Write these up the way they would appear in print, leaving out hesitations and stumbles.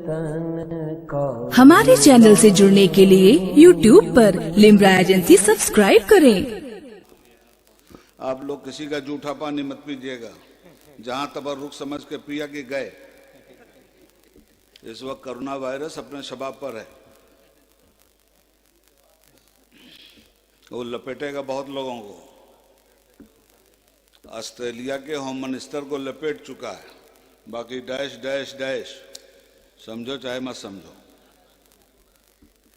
तन का। हमारे चैनल से जुड़ने के लिए YouTube पर लिम्रा एजेंसी सब्सक्राइब करें। आप लोग किसी का जूठा पानी मत पीजिएगा। जहां तबर्रुक समझ के पिया कि गए। इस वक्त कोरोना वायरस अपने शबाब पर है, वो लपेटेगा बहुत लोगों को। ऑस्ट्रेलिया के होम मिनिस्टर को लपेट चुका है, बाकी डैश डैश डैश समझो चाहे मत समझो।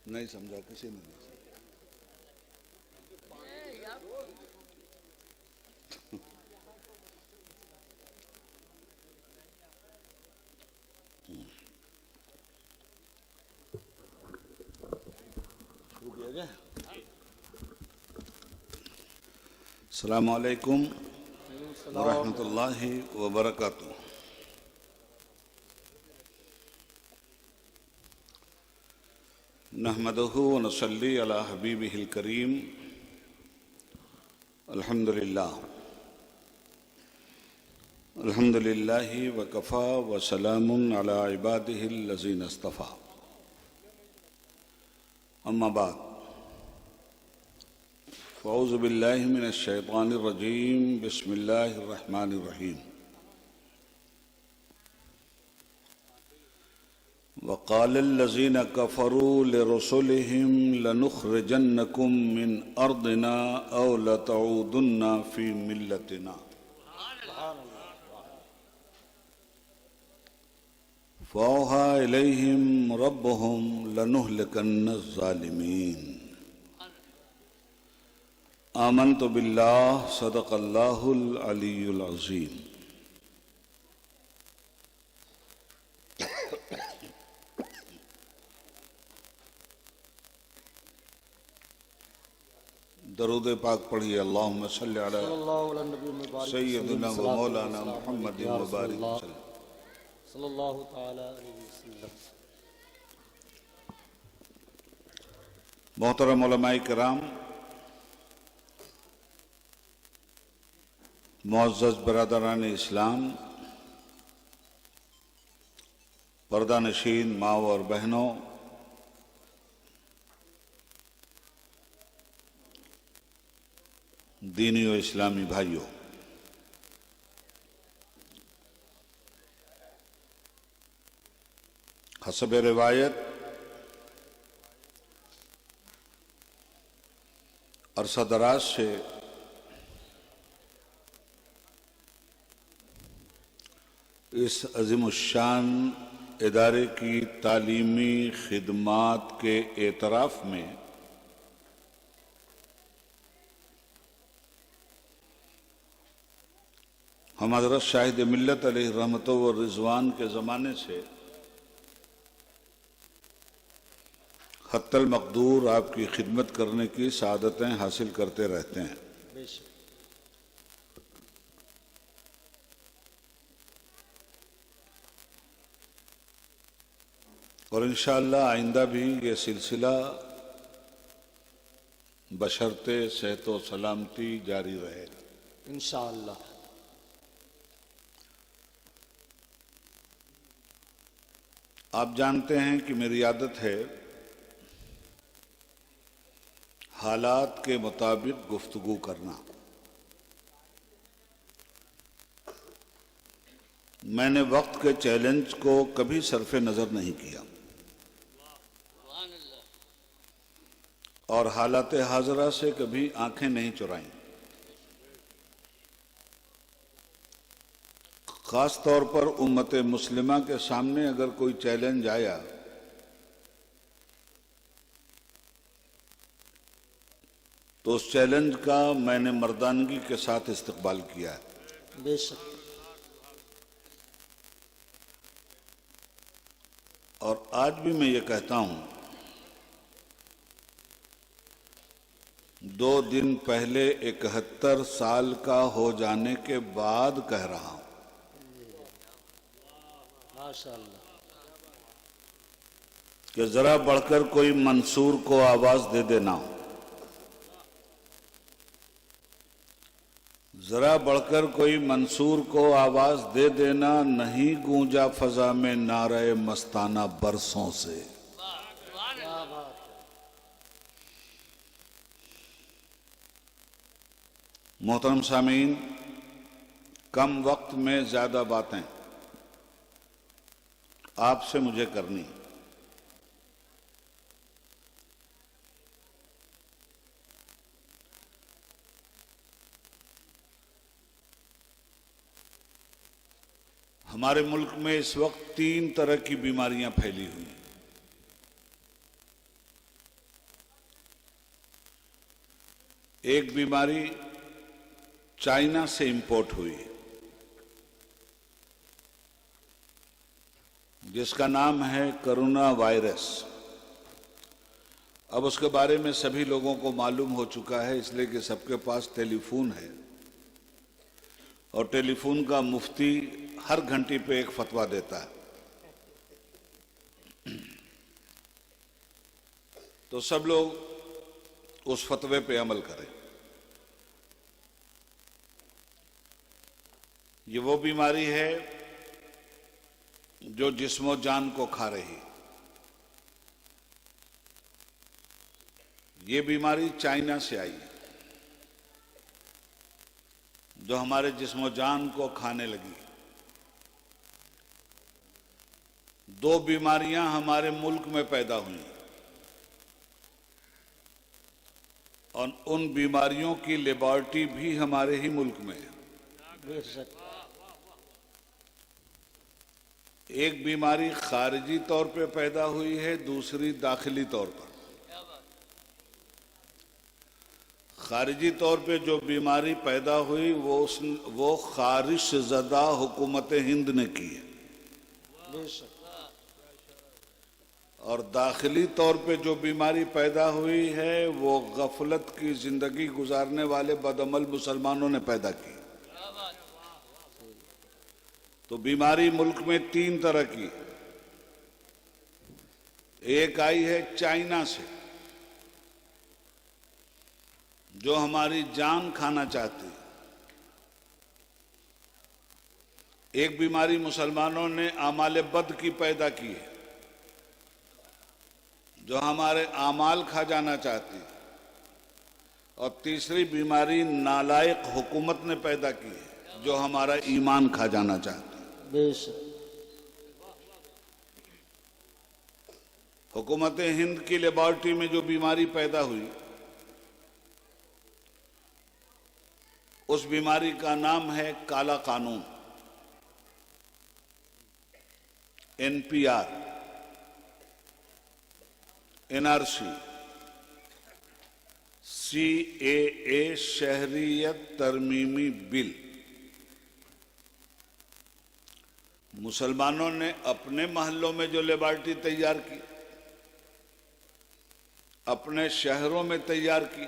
नहीं समझा किसी ने। अस्सलामु अलैकुम वरहमतुल्लाहि वबरकातुहू। नहमदुहु व नसल्ली अला हबीबिहिल करीम। अल्हम्दुलिल्लाह अल्हम्दुलिल्लाहि व कफ़ा व सलामुन अला इबादिहिल लज़ीना इस्तफ़ा। अम्मा बाद फ़अऊज़ु बिल्लाहि मिनश शैतानिर रजीम। बिस्मिल्लाहिर रहमानिर रहीम। वक़ालल्लज़ीना कफ़रू लिरुसुलिहिम लनुख़रिजन्नकुम मिन अर्दिना औ लतऊदुन्ना फ़ी मिल्लतिना। फ़अौहा इलैहिम रब्बुहुम लनुहलिकन्नज़-ज़ालिमीन। आमन्तु बिल्लाह सदक़ल्लाहुल अलीयुल अज़ीम। दरूद पाक पढ़िए। अल्लाहुम्मा सल्लि अला सय्यिदिना व मौलाना मुहम्मद व बारिक सल्लल्लाहु तआला अलैहि वसल्लम। मोहतरम उलमाए किराम, मुअज़्ज़ज़ बरादरान इस्लाम, पर्दा नशीन माँ और बहनों, दीनी और इस्लामी भाइयों, हसब रिवायत अरसा दराज से इस अज़ीमुश्शान इदारे की तालीमी खिदमात के एतराफ़ में हम हज़रत शाहिद मिल्लत अलैहि रहमतो व रिज़वान के ज़माने से हत्तल मक़दूर आपकी खिदमत करने की सआदतें हासिल करते रहते हैं। और इंशाअल्लाह आइंदा भी ये सिलसिला बशर्ते सेहत व सलामती जारी रहेगा इंशाअल्लाह। आप जानते हैं कि मेरी आदत है हालात के मुताबिक गुफ्तगू करना। मैंने वक्त के चैलेंज को कभी सरफे नजर नहीं किया और हालात हाजरा से कभी आंखें नहीं चुराई। खास तौर पर उम्मत मुस्लिमा के सामने अगर कोई चैलेंज आया तो उस चैलेंज का मैंने मर्दानगी के साथ इस्तकबाल किया है। बेशक। और आज भी मैं ये कहता हूं, 2 दिन पहले 71 साल का हो जाने के बाद कह रहा हूं, माशाअल्लाह, कि जरा बढ़कर कोई मंसूर को आवाज दे देना। जरा बढ़कर कोई मंसूर को आवाज दे देना, नहीं गूंजा फजा में नारे मस्ताना बरसों से। मोहतरम सामीन, कम वक्त में ज्यादा बातें आपसे मुझे करनी। हमारे मुल्क में इस वक्त 3 तरह की बीमारियां फैली हुई हैं। एक बीमारी चाइना से इंपोर्ट हुई, जिसका नाम है कोरोना वायरस। अब उसके बारे में सभी लोगों को मालूम हो चुका है, इसलिए कि सबके पास टेलीफोन है और टेलीफोन का मुफ्ती हर घंटी पे एक फतवा देता है। तो सब लोग उस फतवे पे अमल करें। ये वो बीमारी है जो जिस्मो जान को खा रही। ये बीमारी चाइना से आई, जो हमारे जिस्मो जान को खाने लगी। 2 बीमारियां हमारे मुल्क में पैदा हुई और उन बीमारियों की लेबॉर्टरी भी हमारे ही मुल्क में है। बेशक। एक बीमारी खारिजी तौर पे पैदा हुई है, दूसरी दाखिली तौर पर। खारिजी तौर पे जो बीमारी पैदा हुई वो खारिश ज़दा हुकूमत हिंद ने की है। बेशक। और दाखिली तौर पे जो बीमारी पैदा हुई है वो गफलत की जिंदगी गुजारने वाले बदअमल मुसलमानों ने पैदा की। तो बीमारी मुल्क में 3 तरह की। एक आई है चाइना से, जो हमारी जान खाना चाहती। एक बीमारी मुसलमानों ने आमाल बद की पैदा की है, जो हमारे आमाल खा जाना चाहती। और तीसरी बीमारी नालायक हुकूमत ने पैदा की है, जो हमारा ईमान खा जाना चाहती। बेशक। हुकूमत हिंद की लेबॉर्टरी में जो बीमारी पैदा हुई, उस बीमारी का नाम है काला कानून, NPR, NRC, CAA, शहरियत तरमीमी बिल। मुसलमानों ने अपने मोहल्लों में जो लेबॉर्टरी तैयार की, अपने शहरों में तैयार की,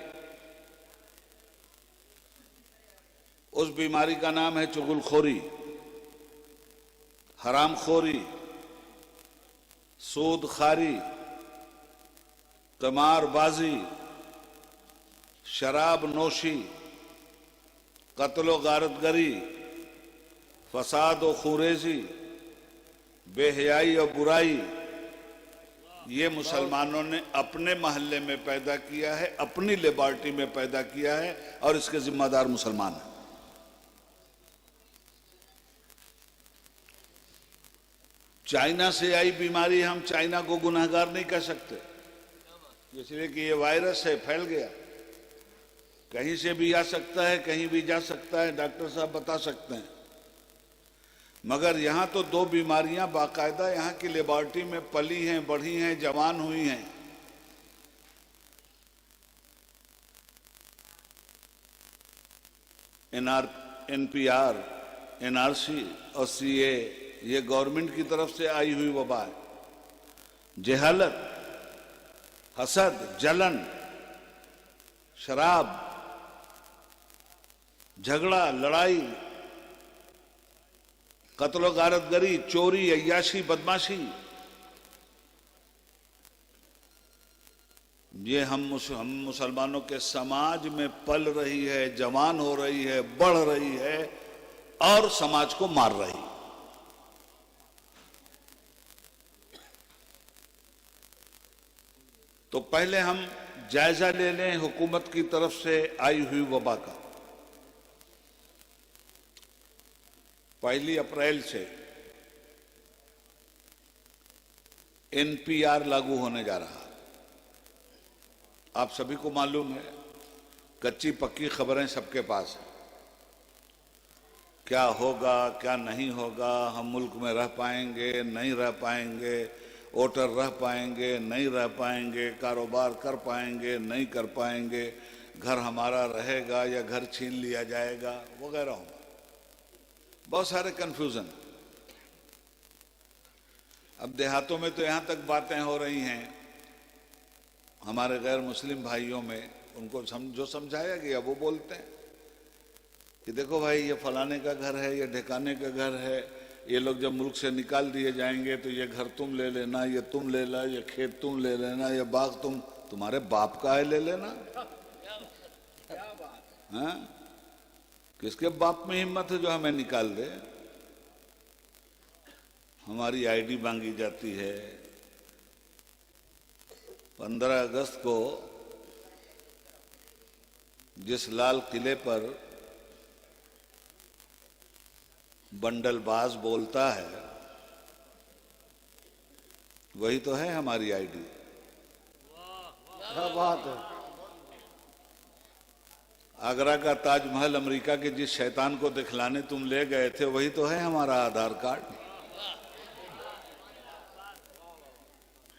उस बीमारी का नाम है चुगलखोरी, हरामखोरी, सूदखारी, कमारबाजी, शराब नोशी, कत्ल गारतगरी, फसाद और खुरेजी, बेहयाई और बुराई। ये मुसलमानों ने अपने महल्ले में पैदा किया है, अपनी लेबॉर्टरी में पैदा किया है, और इसके जिम्मेदार मुसलमान हैं। चाइना से आई बीमारी, हम चाइना को गुनहगार नहीं कह सकते, इसलिए कि ये वायरस है, फैल गया, कहीं से भी आ सकता है, कहीं भी जा सकता है, डॉक्टर साहब बता सकते हैं। मगर यहां तो 2 बीमारियां बाकायदा यहां की लेबॉर्टरी में पली हैं, बढ़ी हैं, जवान हुई हैं। NPR, NRC और CA, ये गवर्नमेंट की तरफ से आई हुई वबा है। जहालत, हसद, जलन, शराब, झगड़ा, लड़ाई, कत्ल गारतगरी, चोरी, अय्याशी, बदमाशी, ये हम मुसलमानों के समाज में पल रही है, जवान हो रही है, बढ़ रही है और समाज को मार रही। तो पहले हम जायजा ले लें हुकूमत की तरफ से आई हुई वबा का। 1 अप्रैल से NPR लागू होने जा रहा है। आप सभी को मालूम है, कच्ची पक्की खबरें सबके पास है। क्या होगा, क्या नहीं होगा, हम मुल्क में रह पाएंगे, नहीं रह पाएंगे, वोटर रह पाएंगे, नहीं रह पाएंगे, कारोबार कर पाएंगे, नहीं कर पाएंगे, घर हमारा रहेगा या घर छीन लिया जाएगा, वगैरह होगा। बहुत सारे कंफ्यूजन। अब देहातों में तो यहां तक बातें हो रही हैं, हमारे गैर मुस्लिम भाइयों में, उनको जो समझाया गया वो बोलते हैं कि देखो भाई, ये फलाने का घर है, ये ढिकाने का घर है, ये लोग जब मुल्क से निकाल दिए जाएंगे तो ये घर तुम ले लेना, ये तुम ले ला, ये खेत तुम ले लेना, ये बाग तुम्हारे बाप का है, ले लेना। हाँ? किसके बाप में हिम्मत है जो हमें निकाल दे? हमारी आईडी मांगी जाती है। 15 अगस्त को जिस लाल किले पर बंडलबाज बोलता है, वही तो है हमारी आईडी। क्या बात है। आगरा का ताजमहल अमेरिका के जिस शैतान को दिखलाने तुम ले गए थे, वही तो है हमारा आधार कार्ड।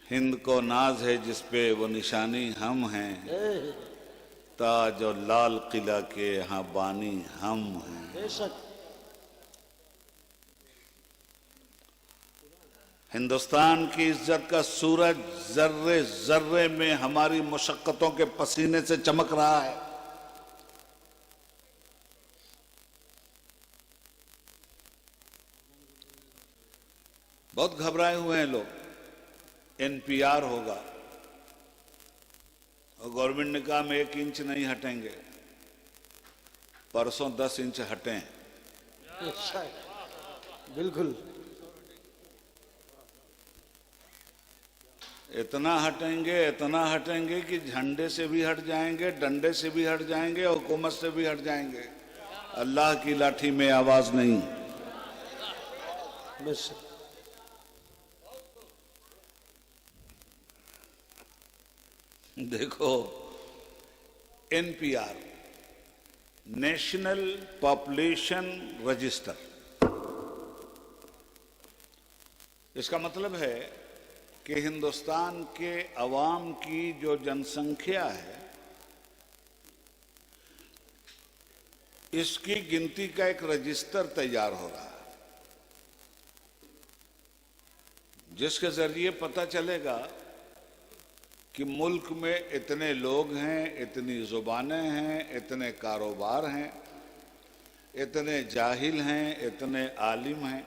हिंद को नाज है जिस पे वो निशानी हम हैं, ताज और लाल किला के यहाँ बानी हम हैं। बेशक। हिंदुस्तान की इज्जत का सूरज जर्रे जर्रे में हमारी मुशक्कतों के पसीने से चमक रहा है। बहुत घबराए हुए हैं लोग। NPR होगा और गवर्नमेंट ने कहा हम 1 इंच नहीं हटेंगे। परसों 10 इंच हटे। बिल्कुल। इतना हटेंगे कि झंडे से भी हट जाएंगे, डंडे से भी हट जाएंगे, हुकूमत से भी हट जाएंगे। अल्लाह की लाठी में आवाज नहीं। बेशक। देखो, NPR, नेशनल पॉपुलेशन रजिस्टर, इसका मतलब है कि हिंदुस्तान के अवाम की जो जनसंख्या है, इसकी गिनती का एक रजिस्टर तैयार हो रहा है, जिसके जरिए पता चलेगा कि मुल्क में इतने लोग हैं, इतनी जुबानें हैं, इतने कारोबार हैं, इतने जाहिल हैं, इतने आलिम हैं।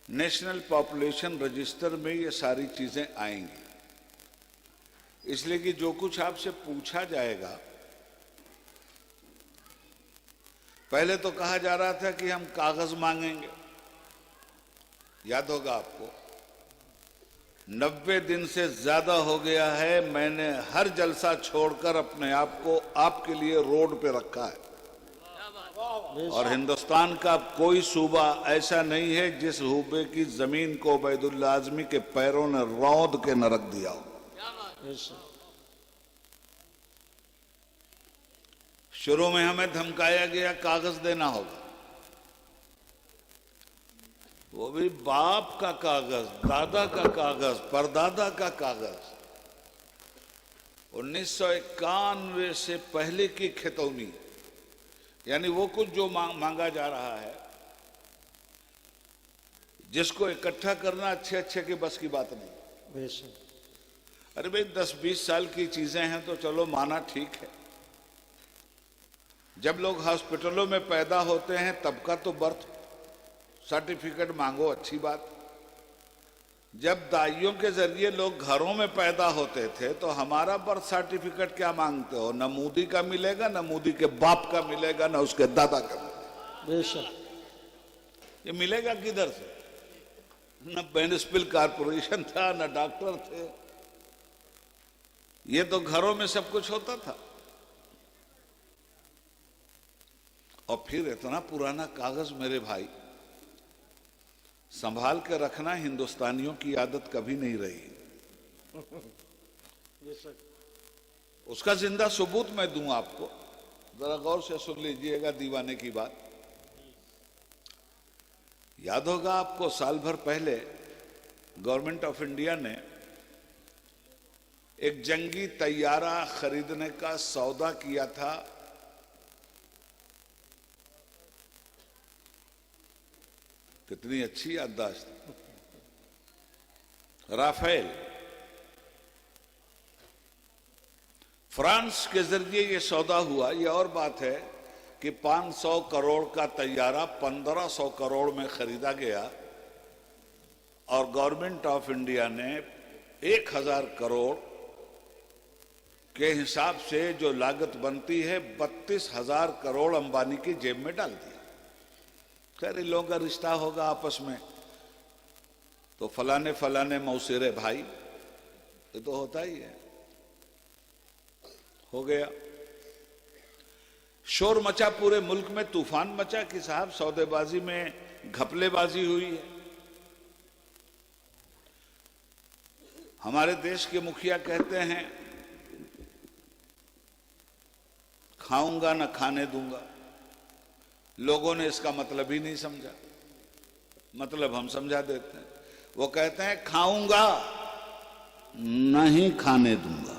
नेशनल पॉपुलेशन रजिस्टर में ये सारी चीजें आएंगी, इसलिए कि जो कुछ आपसे पूछा जाएगा, पहले तो कहा जा रहा था कि हम कागज मांगेंगे, याद होगा आपको। 90 दिन से ज्यादा हो गया है, मैंने हर जलसा छोड़कर अपने आप को आपके लिए रोड पे रखा है, और हिंदुस्तान का कोई सूबा ऐसा नहीं है जिस सूबे की जमीन को उबैदुल्लाह आजमी के पैरों ने रौंद के न रख दिया हो। शुरू में हमें धमकाया गया कागज देना होगा, वो भी बाप का कागज, दादा का कागज, परदादा का कागज। 1991 से पहले की खितौनी, यानी वो कुछ जो मांगा जा रहा है, जिसको इकट्ठा करना अच्छे अच्छे की बस की बात नहीं। बेशक। अरे भाई 10-20 साल की चीजें हैं तो चलो माना ठीक है। जब लोग हॉस्पिटलों में पैदा होते हैं तब का तो बर्थ सर्टिफिकेट मांगो, अच्छी बात। जब दाइयों के जरिए लोग घरों में पैदा होते थे तो हमारा बर्थ सर्टिफिकेट क्या मांगते हो? न मोदी का मिलेगा, न मोदी के बाप का मिलेगा, न उसके दादा का मिलेगा। बेशक। ये मिलेगा किधर से? न बेनिस्पिल कारपोरेशन था, न डॉक्टर थे। ये तो घरों में सब कुछ होता था। और फिर इतना पुराना कागज मेरे भाई संभाल के रखना हिंदुस्तानियों की आदत कभी नहीं रही। उसका जिंदा सबूत मैं दूं आपको, जरा गौर से सुन लीजिएगा दीवाने की बात। याद होगा आपको, साल भर पहले गवर्नमेंट ऑफ इंडिया ने एक जंगी तैयारा खरीदने का सौदा किया था। कितनी अच्छी याददाश्त। राफेल फ्रांस के जरिए ये सौदा हुआ। ये और बात है कि 500 करोड़ का तैयारा 1500 करोड़ में खरीदा गया और गवर्नमेंट ऑफ इंडिया ने 1000 करोड़ के हिसाब से जो लागत बनती है 32,000 करोड़ अंबानी की जेब में डाल दिया। खैर इन लोगों का रिश्ता होगा आपस में, तो फलाने फलाने मौसेरे भाई, ये तो होता ही है। हो गया, शोर मचा, पूरे मुल्क में तूफान मचा कि साहब सौदेबाजी में घपलेबाजी हुई है। हमारे देश के मुखिया कहते हैं खाऊंगा न खाने दूंगा। लोगों ने इसका मतलब ही नहीं समझा। मतलब हम समझा देते हैं। वो कहते हैं खाऊंगा नहीं खाने दूंगा।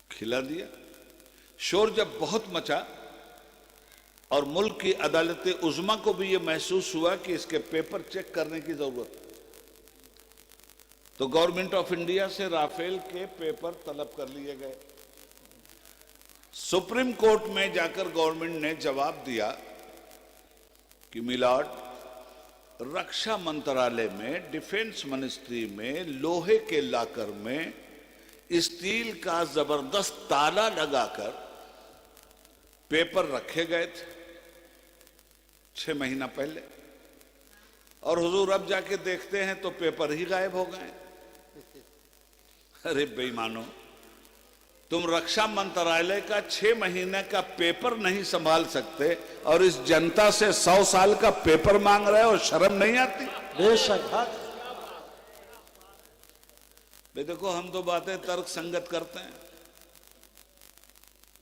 खिला दिया। शोर जब बहुत मचा और मुल्क की अदालत उज़्मा को भी यह महसूस हुआ कि इसके पेपर चेक करने की जरूरत है, तो गवर्नमेंट ऑफ इंडिया से राफेल के पेपर तलब कर लिए गए। सुप्रीम कोर्ट में जाकर गवर्नमेंट ने जवाब दिया कि मिलॉर्ड, रक्षा मंत्रालय में, डिफेंस मिनिस्ट्री में लोहे के लाकर में स्टील का जबरदस्त ताला लगाकर पेपर रखे गए थे 6 महीना पहले, और हुजूर अब जाके देखते हैं तो पेपर ही गायब हो गए। अरे बेईमानो, तुम रक्षा मंत्रालय का 6 महीने का पेपर नहीं संभाल सकते और इस जनता से 100 साल का पेपर मांग रहे हो, शर्म नहीं आती? बेशक। देखो हम तो बातें तर्क संगत करते हैं,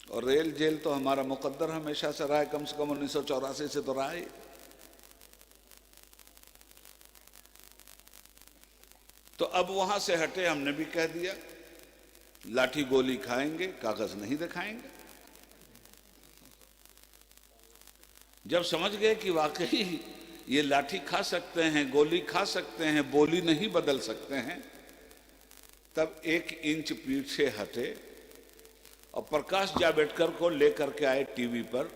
और रेल जेल तो हमारा मुकद्दर हमेशा से रहा है, कम से कम 1984 से तो रहा है। तो अब वहां से हटे, हमने भी कह दिया लाठी गोली खाएंगे, कागज नहीं दिखाएंगे। जब समझ गए कि वाकई ये लाठी खा सकते हैं, गोली खा सकते हैं, बोली नहीं बदल सकते हैं, तब 1 इंच पीछे हटे और प्रकाश जावड़ेकर को लेकर के आए टीवी पर।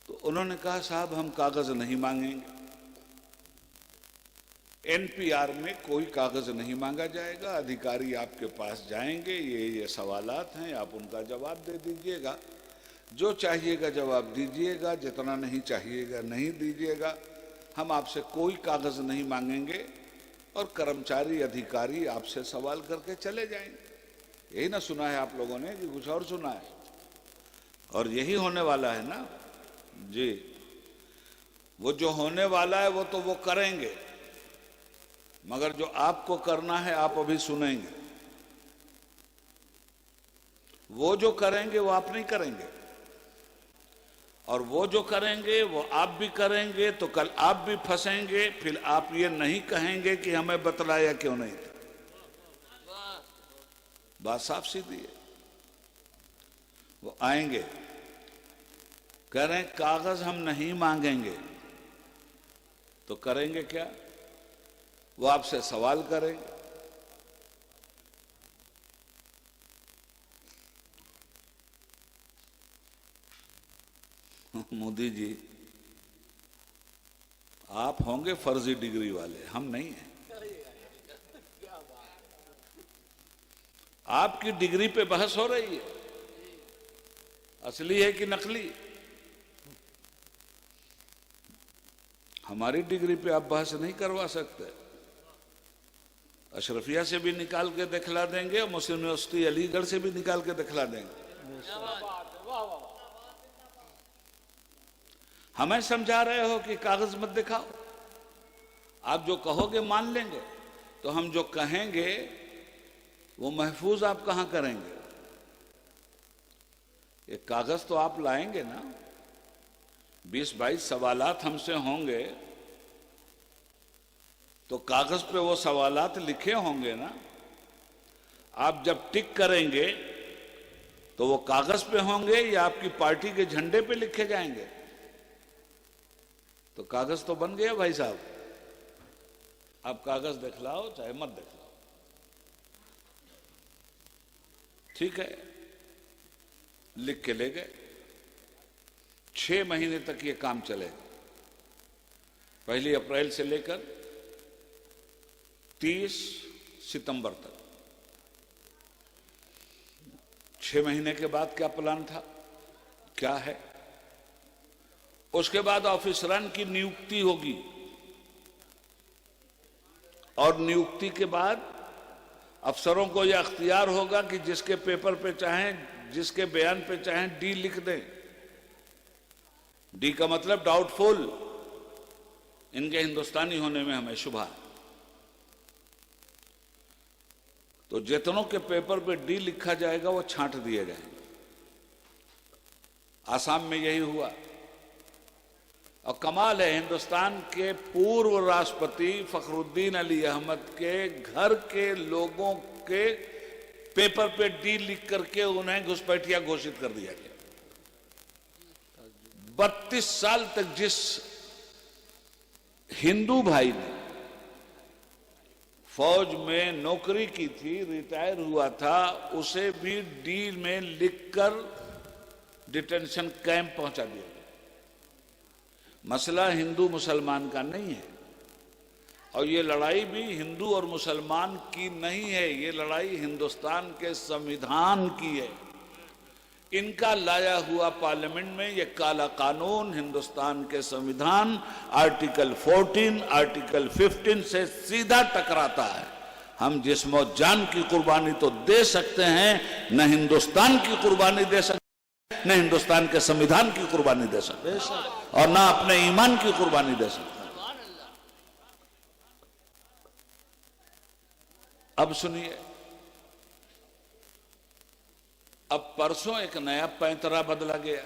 तो उन्होंने कहा साहब हम कागज नहीं मांगेंगे, एनपीआर में कोई कागज नहीं मांगा जाएगा, अधिकारी आपके पास जाएंगे, ये सवालात हैं, आप उनका जवाब दे दीजिएगा, जो चाहिएगा जवाब दीजिएगा, जितना नहीं चाहिएगा नहीं दीजिएगा, हम आपसे कोई कागज नहीं मांगेंगे और कर्मचारी अधिकारी आपसे सवाल करके चले जाएंगे। यही ना सुना है आप लोगों ने कि कुछ और सुना है? और यही होने वाला है ना जी। वो जो होने वाला है वो तो वो करेंगे, मगर जो आपको करना है आप अभी सुनेंगे। वो जो करेंगे वो आप नहीं करेंगे, और वो जो करेंगे वो आप भी करेंगे, तो कल आप भी फंसेंगे। फिर आप ये नहीं कहेंगे कि हमें बतलाया क्यों नहीं था। बात साफ सीधी है। वो आएंगे, कह रहे हैं कागज हम नहीं मांगेंगे, तो करेंगे क्या? वो आपसे सवाल करेंगे। मोदी जी, आप होंगे फर्जी डिग्री वाले, हम नहीं हैं। आपकी डिग्री पे बहस हो रही है, असली है कि नकली। हमारी डिग्री पे आप बहस नहीं करवा सकते। अशरफिया से भी निकाल के दिखला देंगे और मुस्लिम यूनिवर्सिटी अलीगढ़ से भी निकाल के दिखला देंगे। हमें समझा रहे हो कि कागज मत दिखाओ, आप जो कहोगे मान लेंगे, तो हम जो कहेंगे वो महफूज आप कहां करेंगे? एक कागज तो आप लाएंगे ना, 20-22 सवालात हमसे होंगे, तो कागज पे वो सवालात लिखे होंगे ना। आप जब टिक करेंगे तो वो कागज पे होंगे या आपकी पार्टी के झंडे पे लिखे जाएंगे? तो कागज तो बन गया भाई साहब। आप कागज दिखलाओ चाहे मत दिखलाओ, ठीक है, लिख के ले गए। 6 महीने तक ये काम चलेगा, 1 अप्रैल से लेकर 30 सितंबर तक। 6 महीने के बाद क्या प्लान था, क्या है? उसके बाद ऑफिसरान की नियुक्ति होगी, और नियुक्ति के बाद अफसरों को यह अख्तियार होगा कि जिसके पेपर पे चाहें, जिसके बयान पे चाहें डी लिख दें। डी का मतलब डाउटफुल। इनके हिंदुस्तानी होने में हमें शुभा है। तो जितनों के पेपर पे डी लिखा जाएगा वो छांट दिए जाएंगे। आसाम में यही हुआ। और कमाल है, हिंदुस्तान के पूर्व राष्ट्रपति फखरुद्दीन अली अहमद के घर के लोगों के पेपर पे डी लिख करके उन्हें घुसपैठिया घोषित कर दिया गया। 32 साल तक जिस हिंदू भाई ने फौज में नौकरी की थी, रिटायर हुआ था, उसे भी डी में लिखकर डिटेंशन कैंप पहुंचा दिया गया। मसला हिंदू मुसलमान का नहीं है, और ये लड़ाई भी हिंदू और मुसलमान की नहीं है, ये लड़ाई हिंदुस्तान के संविधान की है। इनका लाया हुआ पार्लियामेंट में ये काला कानून हिंदुस्तान के संविधान आर्टिकल 14, आर्टिकल 15 से सीधा टकराता है। हम जिस्म और जान की कुर्बानी तो दे सकते हैं, न हिंदुस्तान की कुर्बानी दे सकते, न हिंदुस्तान के संविधान की कुर्बानी दे सकते, और न अपने ईमान की कुर्बानी दे सकते। अब सुनिए, अब परसों एक नया पैंतरा बदला गया।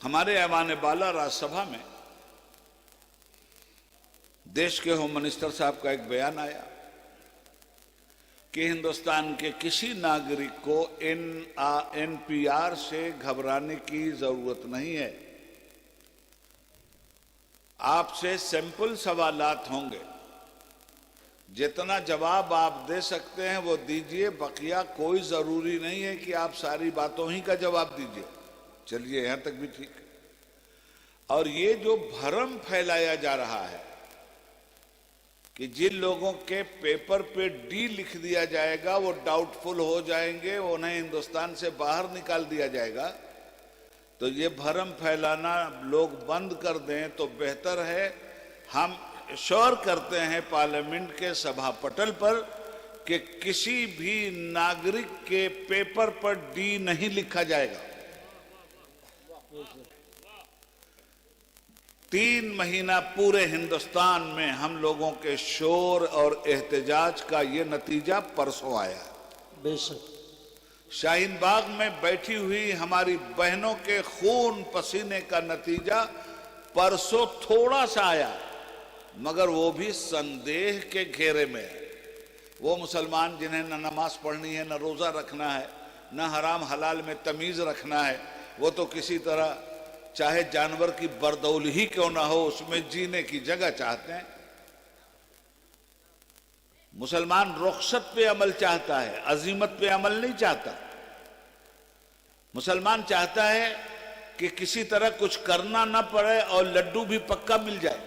हमारे ऐवान बाला राज्यसभा में देश के होम मिनिस्टर साहब का एक बयान आया कि हिंदुस्तान के किसी नागरिक को एनपीआर से घबराने की जरूरत नहीं है। आपसे सिंपल सवालात होंगे, जितना जवाब आप दे सकते हैं वो दीजिए, बकिया कोई जरूरी नहीं है कि आप सारी बातों ही का जवाब दीजिए। चलिए, यहां तक भी ठीक है। और ये जो भ्रम फैलाया जा रहा है कि जिन लोगों के पेपर पे डी लिख दिया जाएगा वो डाउटफुल हो जाएंगे, उन्हें हिंदुस्तान से बाहर निकाल दिया जाएगा, तो ये भ्रम फैलाना लोग बंद कर दें तो बेहतर है। हम श्योर करते हैं पार्लियामेंट के सभापटल पर कि किसी भी नागरिक के पेपर पर डी नहीं लिखा जाएगा। 3 महीना पूरे हिंदुस्तान में हम लोगों के शोर और एहतजाज का ये नतीजा परसों आया। बेशक शाहीन बाग में बैठी हुई हमारी बहनों के खून पसीने का नतीजा परसों थोड़ा सा आया, मगर वो भी संदेह के घेरे में है। वो मुसलमान जिन्हें न नमाज पढ़नी है, न रोजा रखना है, न हराम हलाल में तमीज रखना है, वो तो किसी तरह चाहे जानवर की बरदौली ही क्यों ना हो उसमें जीने की जगह चाहते हैं। मुसलमान रुखसत पे अमल चाहता है, अजीमत पे अमल नहीं चाहता। मुसलमान चाहता है कि किसी तरह कुछ करना ना पड़े और लड्डू भी पक्का मिल जाए,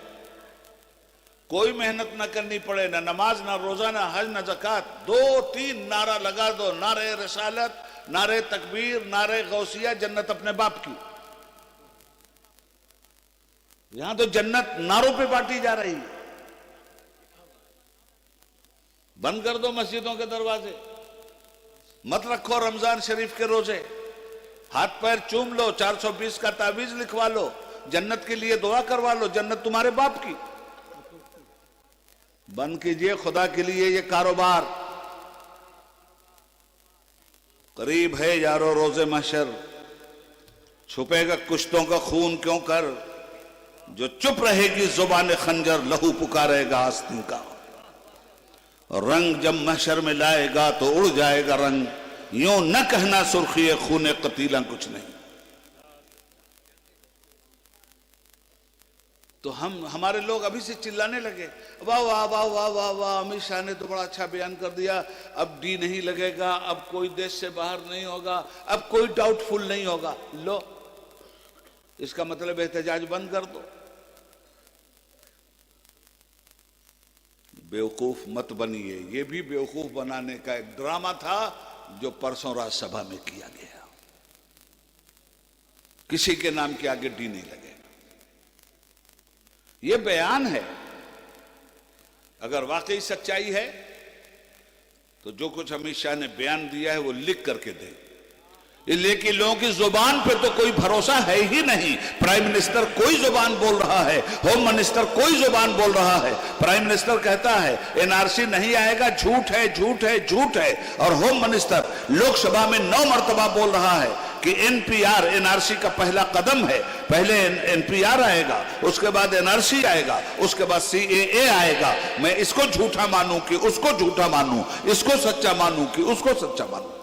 कोई मेहनत ना करनी पड़े, ना नमाज, ना रोजा, ना हज, ना ज़कात। 2-3 नारा लगा दो, नारे रिसालत, नारे तकबीर, नारे गौसिया, जन्नत अपने बाप की। यहां तो जन्नत नारों पे बांटी जा रही है। बंद कर दो मस्जिदों के दरवाजे, मत रखो रमजान शरीफ के रोजे, हाथ पैर चूम लो, 420 का तावीज लिखवा लो, जन्नत के लिए दुआ करवा लो, जन्नत तुम्हारे बाप की। बंद कीजिए खुदा के लिए ये कारोबार। करीब है यारो रोजे महशर, छुपेगा कुश्तों का खून क्यों कर, जो चुप रहेगी जुबान खंजर, लहू पुकारेगा आस्तीन का। रंग जब महशर में लाएगा तो उड़ जाएगा रंग, यूं न कहना सुर्खी खूने कतीला कुछ नहीं। तो हमारे लोग अभी से चिल्लाने लगे, वाह वाह वाह वाह वाह वाह, अमित शाह ने तो बड़ा अच्छा बयान कर दिया, अब डी नहीं लगेगा, अब कोई देश से बाहर नहीं होगा, अब कोई डाउटफुल नहीं होगा। लो, इसका मतलब एहतजाज बंद कर दो। बेवकूफ मत बनिए। ये भी बेवकूफ बनाने का एक ड्रामा था जो परसों राज्यसभा में किया गया। किसी के नाम के आगे डी नहीं लगेगा। ये बयान है, अगर वाकई सच्चाई है तो जो कुछ अमित शाह ने बयान दिया है वो लिख करके दे। लेकिन लोगों की जुबान पे तो कोई भरोसा है ही नहीं। प्राइम मिनिस्टर कोई जुबान बोल रहा है, होम मिनिस्टर कोई जुबान बोल रहा है। प्राइम मिनिस्टर कहता है एनआरसी नहीं आएगा, झूठ है झूठ है झूठ है, और होम मिनिस्टर लोकसभा में 9 मरतबा बोल रहा है कि एनपीआर एनआरसी का पहला कदम है। पहले एनपीआर आएगा, उसके बाद एनआरसी आएगा, उसके बाद सीएए आएगा। मैं इसको झूठा मानूं कि उसको झूठा मानूं, इसको सच्चा मानूं कि उसको सच्चा मानूं।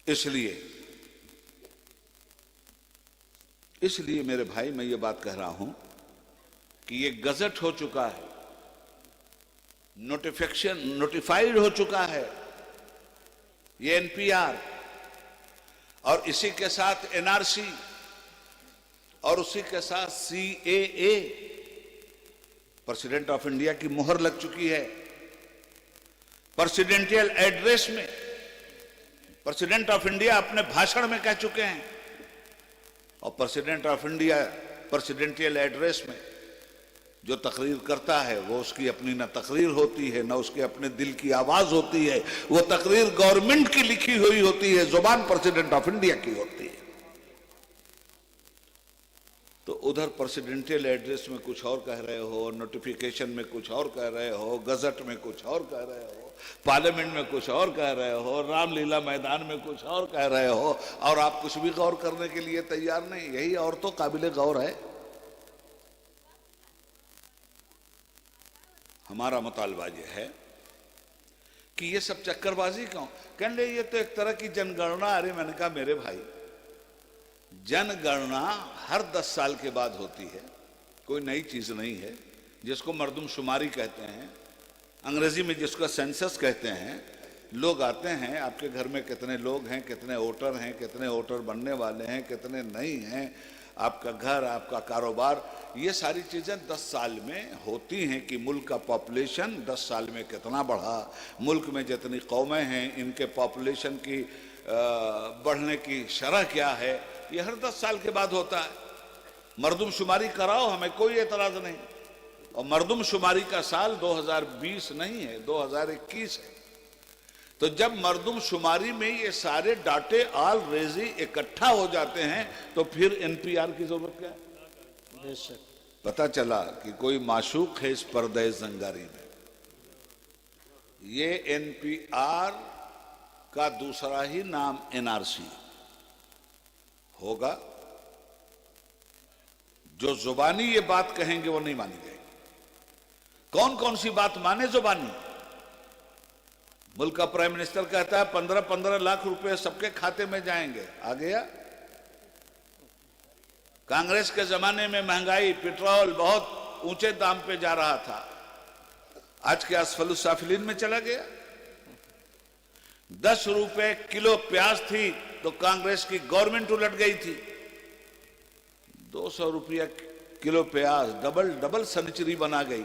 इसलिए मेरे भाई, मैं ये बात कह रहा हूं कि ये गजट हो चुका है, नोटिफाइड हो चुका है ये एनपीआर, और इसी के साथ एनआरसी, और उसी के साथ सीएए। प्रेसिडेंट ऑफ इंडिया की मुहर लग चुकी है। प्रेसिडेंशियल एड्रेस में प्रेसिडेंट ऑफ इंडिया अपने भाषण में कह चुके हैं, और president of India presidential address में जो तकरीर करता है वो उसकी अपनी न तकरीर होती है, न उसके अपने दिल की आवाज होती है। वो तकरीर गवर्नमेंट की लिखी हुई होती है, जुबान प्रेसिडेंट ऑफ इंडिया की होती है। तो उधर प्रेसिडेंशियल एड्रेस में कुछ और कह रहे हो, नोटिफिकेशन में कुछ और कह रहे हो, गजट में कुछ और कह रहे हो, पार्लियामेंट में कुछ और कह रहे हो, रामलीला मैदान में कुछ और कह रहे हो, और आप कुछ भी गौर करने के लिए तैयार नहीं। यही और तो काबिले गौर है। हमारा मुतालबा यह है कि ये सब चक्करबाजी क्यों? कहने लगे ये तो एक तरह की जनगणना। अरे मैंने कहा मेरे भाई, जनगणना हर 10 साल के बाद होती है, कोई नई चीज नहीं है। जिसको मर्दमशुमारी कहते हैं, अंग्रेजी में जिसको सेंसस कहते हैं। लोग आते हैं, आपके घर में कितने लोग हैं, कितने वोटर हैं, कितने वोटर बनने वाले हैं, कितने नहीं हैं, आपका घर, आपका कारोबार, ये सारी चीजें 10 साल में होती हैं कि मुल्क का पॉपुलेशन 10 साल में कितना बढ़ा, मुल्क में जितनी कौमें हैं इनके पॉपुलेशन की बढ़ने की शरह क्या है। ये हर 10 साल के बाद होता है। मर्दमशुमारी कराओ, हमें कोई एतराज नहीं। और मर्दमशुमारी का साल 2020 नहीं है, 2021 है। तो जब मर्दमशुमारी में ये सारे डाटे ऑलरेडी इकट्ठा हो जाते हैं तो फिर एनपीआर की जरूरत क्या है? बेशक। पता चला कि कोई माशूक है इस पर्दे जंगारी में। ये एनपीआर का दूसरा ही नाम एनआरसी होगा। जो जुबानी ये बात कहेंगे वो नहीं मानी जाएगी। कौन कौन सी बात माने जुबानी? मुल्क का प्राइम मिनिस्टर कहता है 15-15 लाख रुपए सबके खाते में जाएंगे। आ गया? कांग्रेस के जमाने में महंगाई, पेट्रोल बहुत ऊंचे दाम पे जा रहा था, आज के असफलुस साफिलीन में चला गया। ₹10 किलो प्याज थी तो कांग्रेस की गवर्नमेंट उलट गई थी। ₹200 किलो प्याज, डबल सेंचुरी बना गई।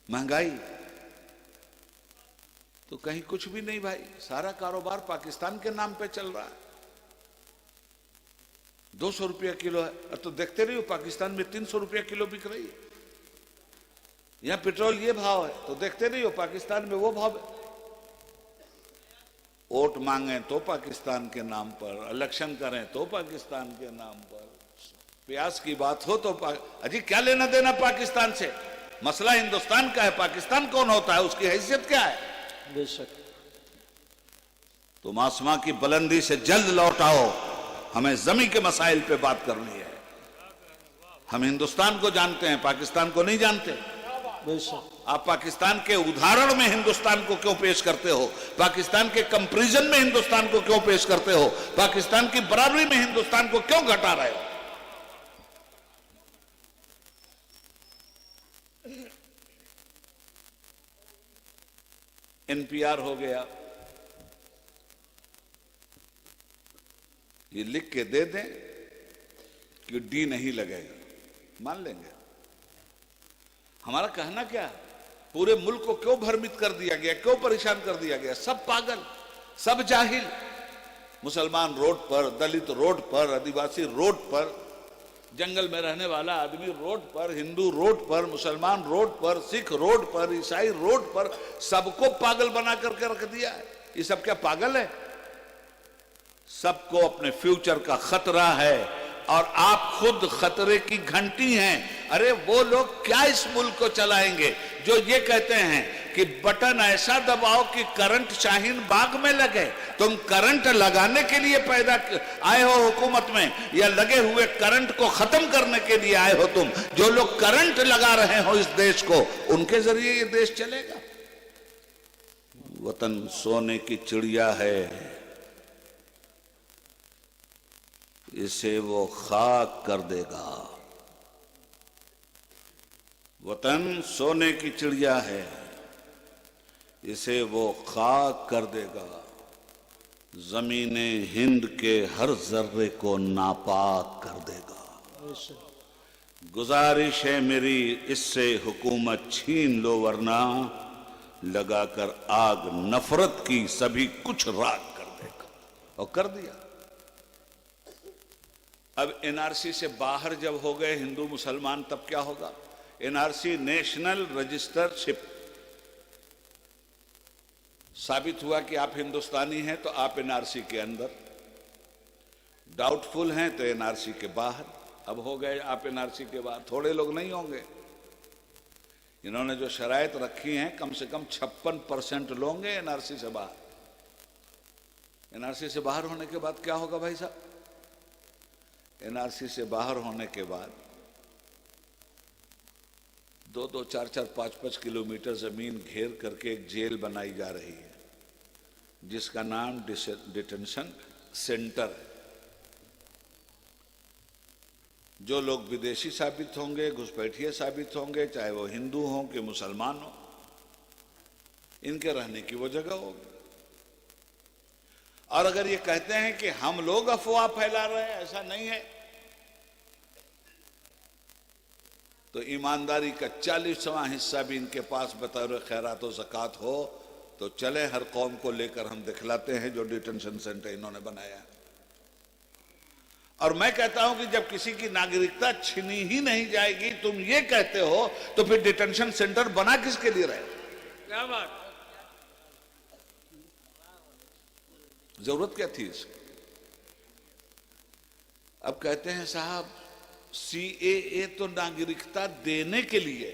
महंगाई तो कहीं कुछ भी नहीं भाई, सारा कारोबार पाकिस्तान के नाम पे चल रहा है। ₹200 किलो है, अब तो देखते रहिए पाकिस्तान में ₹300 किलो बिक रही है। यहां पेट्रोल ये भाव है तो देखते रहिए पाकिस्तान में वो भाव है। वोट मांगे तो पाकिस्तान के नाम पर, इलेक्शन करें तो पाकिस्तान के नाम पर, प्याज की बात हो तो अजी क्या लेना देना पाकिस्तान से? मसला हिंदुस्तान का है, पाकिस्तान कौन होता है, उसकी हैसियत क्या है? बेशक। तुम आसमां की बुलंदी से जल्द लौट आओ, हमें जमीन के मसाइल पे बात करनी है। हम हिंदुस्तान को जानते हैं, पाकिस्तान को नहीं जानते। बेशक। आप पाकिस्तान के उदाहरण में हिंदुस्तान को क्यों पेश करते हो? पाकिस्तान के कंपैरिजन में हिंदुस्तान को क्यों पेश करते हो? पाकिस्तान की बराबरी में हिंदुस्तान को क्यों घटा रहे हो? NPR हो गया, ये लिख के दे दें कि D नहीं लगेगा, मान लेंगे। हमारा कहना क्या है? पूरे मुल्क को क्यों भ्रमित कर दिया गया, क्यों परेशान कर दिया गया? सब पागल, सब जाहिल। मुसलमान रोड पर, दलित रोड पर, आदिवासी रोड पर, जंगल में रहने वाला आदमी रोड पर, हिंदू रोड पर, मुसलमान रोड पर, सिख रोड पर, ईसाई रोड पर, सबको पागल बना करके रख दिया है। ये सब क्या पागल है? सबको अपने फ्यूचर का खतरा है और आप खुद खतरे की घंटी हैं। अरे वो लोग क्या इस मुल्क को चलाएंगे जो ये कहते हैं कि बटन ऐसा दबाओ कि करंट शाहीन बाग में लगे? तुम करंट लगाने के लिए पैदा आए हो हुकूमत में, या लगे हुए करंट को खत्म करने के लिए आए हो तुम? जो लोग करंट लगा रहे हो इस देश को, उनके जरिए ये देश चलेगा? वतन सोने की चिड़िया है, इसे वो खाक कर देगा। वतन सोने की चिड़िया है, इसे वो खाक कर देगा। जमीने हिंद के हर जर्रे को नापाक कर देगा। गुजारिश है मेरी, इससे हुकूमत छीन लो, वरना लगाकर आग नफरत की सभी कुछ राख कर देगा। और कर दिया। अब NRC से बाहर जब हो गए हिंदू मुसलमान, तब क्या होगा? NRC नेशनल रजिस्टरशिप, साबित हुआ कि आप हिंदुस्तानी हैं तो आप NRC के अंदर, डाउटफुल हैं तो NRC के बाहर। अब हो गए आप NRC के बाहर। थोड़े लोग नहीं होंगे, इन्होंने जो शराइत रखी हैं, कम से कम 56% लोग होंगे NRC से बाहर। NRC से बाहर होने के बाद क्या होगा भाई साहब? NRC से बाहर होने के बाद 2-2, 4-4, 5-5 किलोमीटर जमीन घेर करके एक जेल बनाई जा रही है, जिसका नाम डिटेंशन सेंटर है। जो लोग विदेशी साबित होंगे, घुसपैठिए साबित होंगे, चाहे वो हिंदू हों कि मुसलमान हो, इनके रहने की वो जगह होगी। और अगर ये कहते हैं कि हम लोग अफवाह फैला रहे हैं, ऐसा नहीं है, तो ईमानदारी का 40वां हिस्सा भी इनके पास बतौर खैरात और ज़कात हो तो चले, हर कौम को लेकर हम दिखलाते हैं जो डिटेंशन सेंटर इन्होंने बनाया। और मैं कहता हूं कि जब किसी की नागरिकता छीनी ही नहीं जाएगी, तुम ये कहते हो, तो फिर डिटेंशन सेंटर बना किसके लिए रहे? क्या बात? जरूरत क्या थी इसकी? अब कहते हैं साहब CAA तो नागरिकता देने के लिए,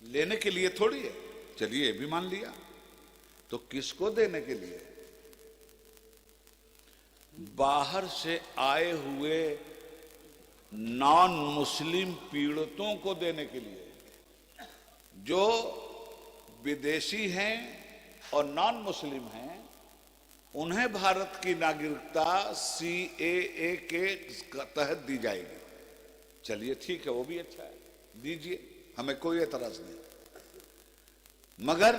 लेने के लिए थोड़ी है। चलिए ये भी मान लिया, तो किसको देने के लिए? बाहर से आए हुए नॉन मुस्लिम पीड़ितों को देने के लिए, जो विदेशी हैं और नॉन मुस्लिम हैं, उन्हें भारत की नागरिकता CAA के तहत दी जाएगी। चलिए ठीक है, वो भी अच्छा है, दीजिए, हमें कोई एतराज नहीं। मगर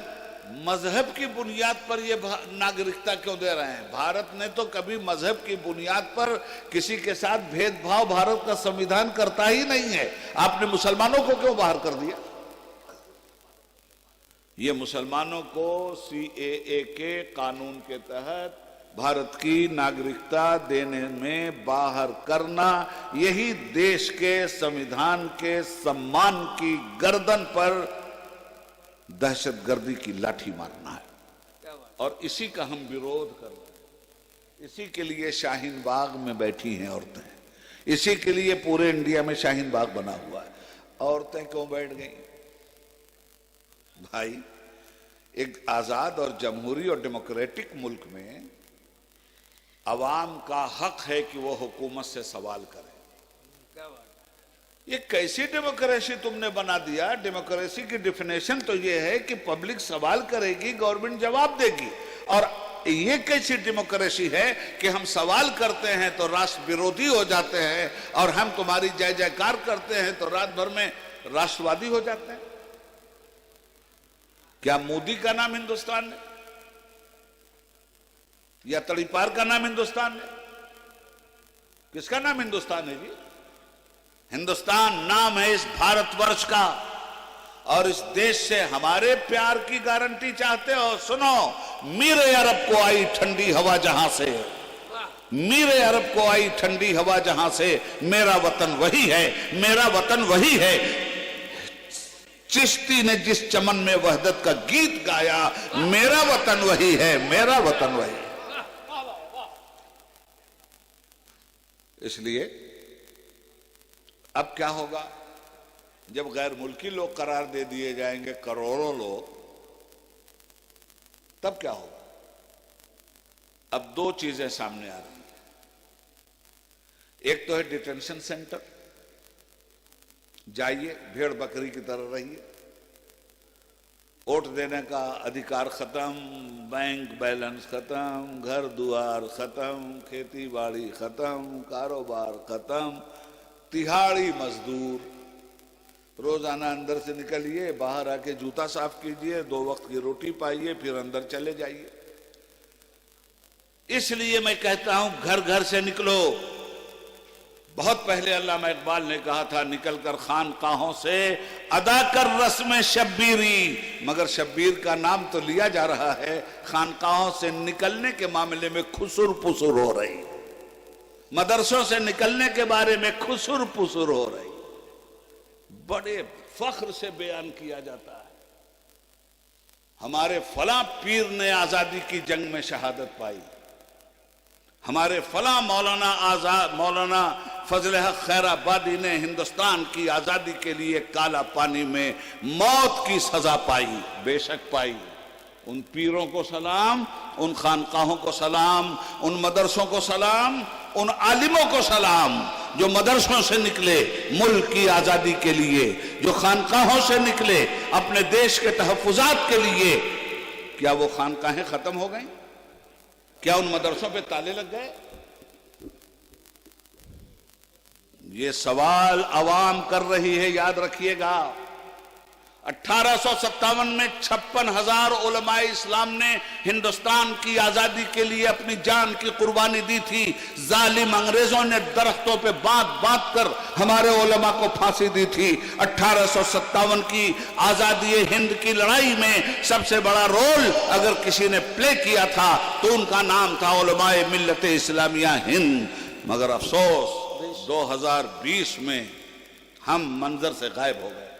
मजहब की बुनियाद पर ये नागरिकता क्यों दे रहे हैं? भारत ने तो कभी मजहब की बुनियाद पर किसी के साथ भेदभाव भारत का संविधान करता ही नहीं है। आपने मुसलमानों को क्यों बाहर कर दिया? ये मुसलमानों को CAA के कानून के तहत भारत की नागरिकता देने में बाहर करना, यही देश के संविधान के सम्मान की गर्दन पर दहशतगर्दी की लाठी मारना है। और इसी का हम विरोध कर रहे हैं। इसी के लिए शाहीन बाग में बैठी हैं औरतें, इसी के लिए पूरे इंडिया में शाहीन बाग बना हुआ है। औरतें क्यों बैठ गई? भाई, एक आजाद और जमहूरी और डेमोक्रेटिक मुल्क में अवाम का हक है कि वो हुकूमत से सवाल करे। ये कैसी डेमोक्रेसी तुमने बना दिया? डेमोक्रेसी की डिफिनेशन तो ये है कि पब्लिक सवाल करेगी, गवर्नमेंट जवाब देगी। और ये कैसी डेमोक्रेसी है कि हम सवाल करते हैं तो राष्ट्र विरोधी हो जाते हैं, और हम तुम्हारी जय जयकार करते हैं तो रात भर में राष्ट्रवादी हो जाते हैं? क्या मोदी का नाम हिंदुस्तान है या तड़ीपार का नाम हिंदुस्तान है? किसका नाम हिंदुस्तान है जी? हिंदुस्तान नाम है इस भारतवर्ष का, और इस देश से हमारे प्यार की गारंटी चाहते हो? सुनो, मीरे अरब को आई ठंडी हवा जहां से, मीरे अरब को आई ठंडी हवा जहां से, मेरा वतन वही है, मेरा वतन वही है। चिश्ती ने जिस चमन में वहदत का गीत गाया, मेरा वतन वही है, मेरा वतन वही है। इसलिए अब क्या होगा? जब गैर मुल्की लोग करार दे दिए जाएंगे, करोड़ों लोग, तब क्या होगा? अब दो चीजें सामने आ रही हैं। एक तो है डिटेंशन सेंटर, जाइए भेड़ बकरी की तरह रहिए, वोट देने का अधिकार खत्म, बैंक बैलेंस खत्म, घर दुआर खत्म, खेती बाड़ी खत्म, कारोबार खत्म, तिहाड़ी मजदूर, रोजाना अंदर से निकलिए, बाहर आके जूता साफ कीजिए, 2 वक्त की रोटी पाइए, फिर अंदर चले जाइए। इसलिए मैं कहता हूं, घर घर से निकलो। बहुत पहले अल्लामा इकबाल ने कहा था, निकलकर खानकाहों से अदा कर रस्म शब्बीरी, मगर शब्बीर का नाम तो लिया जा रहा है, खानकाहों से निकलने के मामले में खुसुर पुसुर हो रही, मदरसों से निकलने के बारे में खुसुर पुसुर हो रही। बड़े फख्र से बयान किया जाता है, हमारे फला पीर ने आजादी की जंग में शहादत पाई, हमारे फला मौलाना फजल हक खैराबादी ने हिंदुस्तान की आजादी के लिए काला पानी में मौत की सजा पाई। बेशक पाई। उन पीरों को सलाम, उन खानकाहों को सलाम, उन मदरसों को सलाम, उन आलिमों को सलाम जो मदरसों से निकले मुल्क की आजादी के लिए, जो खानकाहों से निकले अपने देश के तहफ्फुजात के लिए। क्या वो खानकाहें खत्म हो गई? क्या उन मदरसों पे ताले लग गए? ये सवाल अवाम कर रही है, याद रखिएगा। 1857 में 56,000 उलमाए इस्लाम ने हिंदुस्तान की आजादी के लिए अपनी जान की कुर्बानी दी थी। जालिम अंग्रेजों ने दरख्तों पे बात कर हमारे उलमा को फांसी दी थी। 1857 की आजादी हिंद की लड़ाई में सबसे बड़ा रोल अगर किसी ने प्ले किया था तो उनका नाम था उलमाए मिल्लत इस्लामिया हिंद। मगर अफसोस 2020 में हम मंजर से गायब हो गए।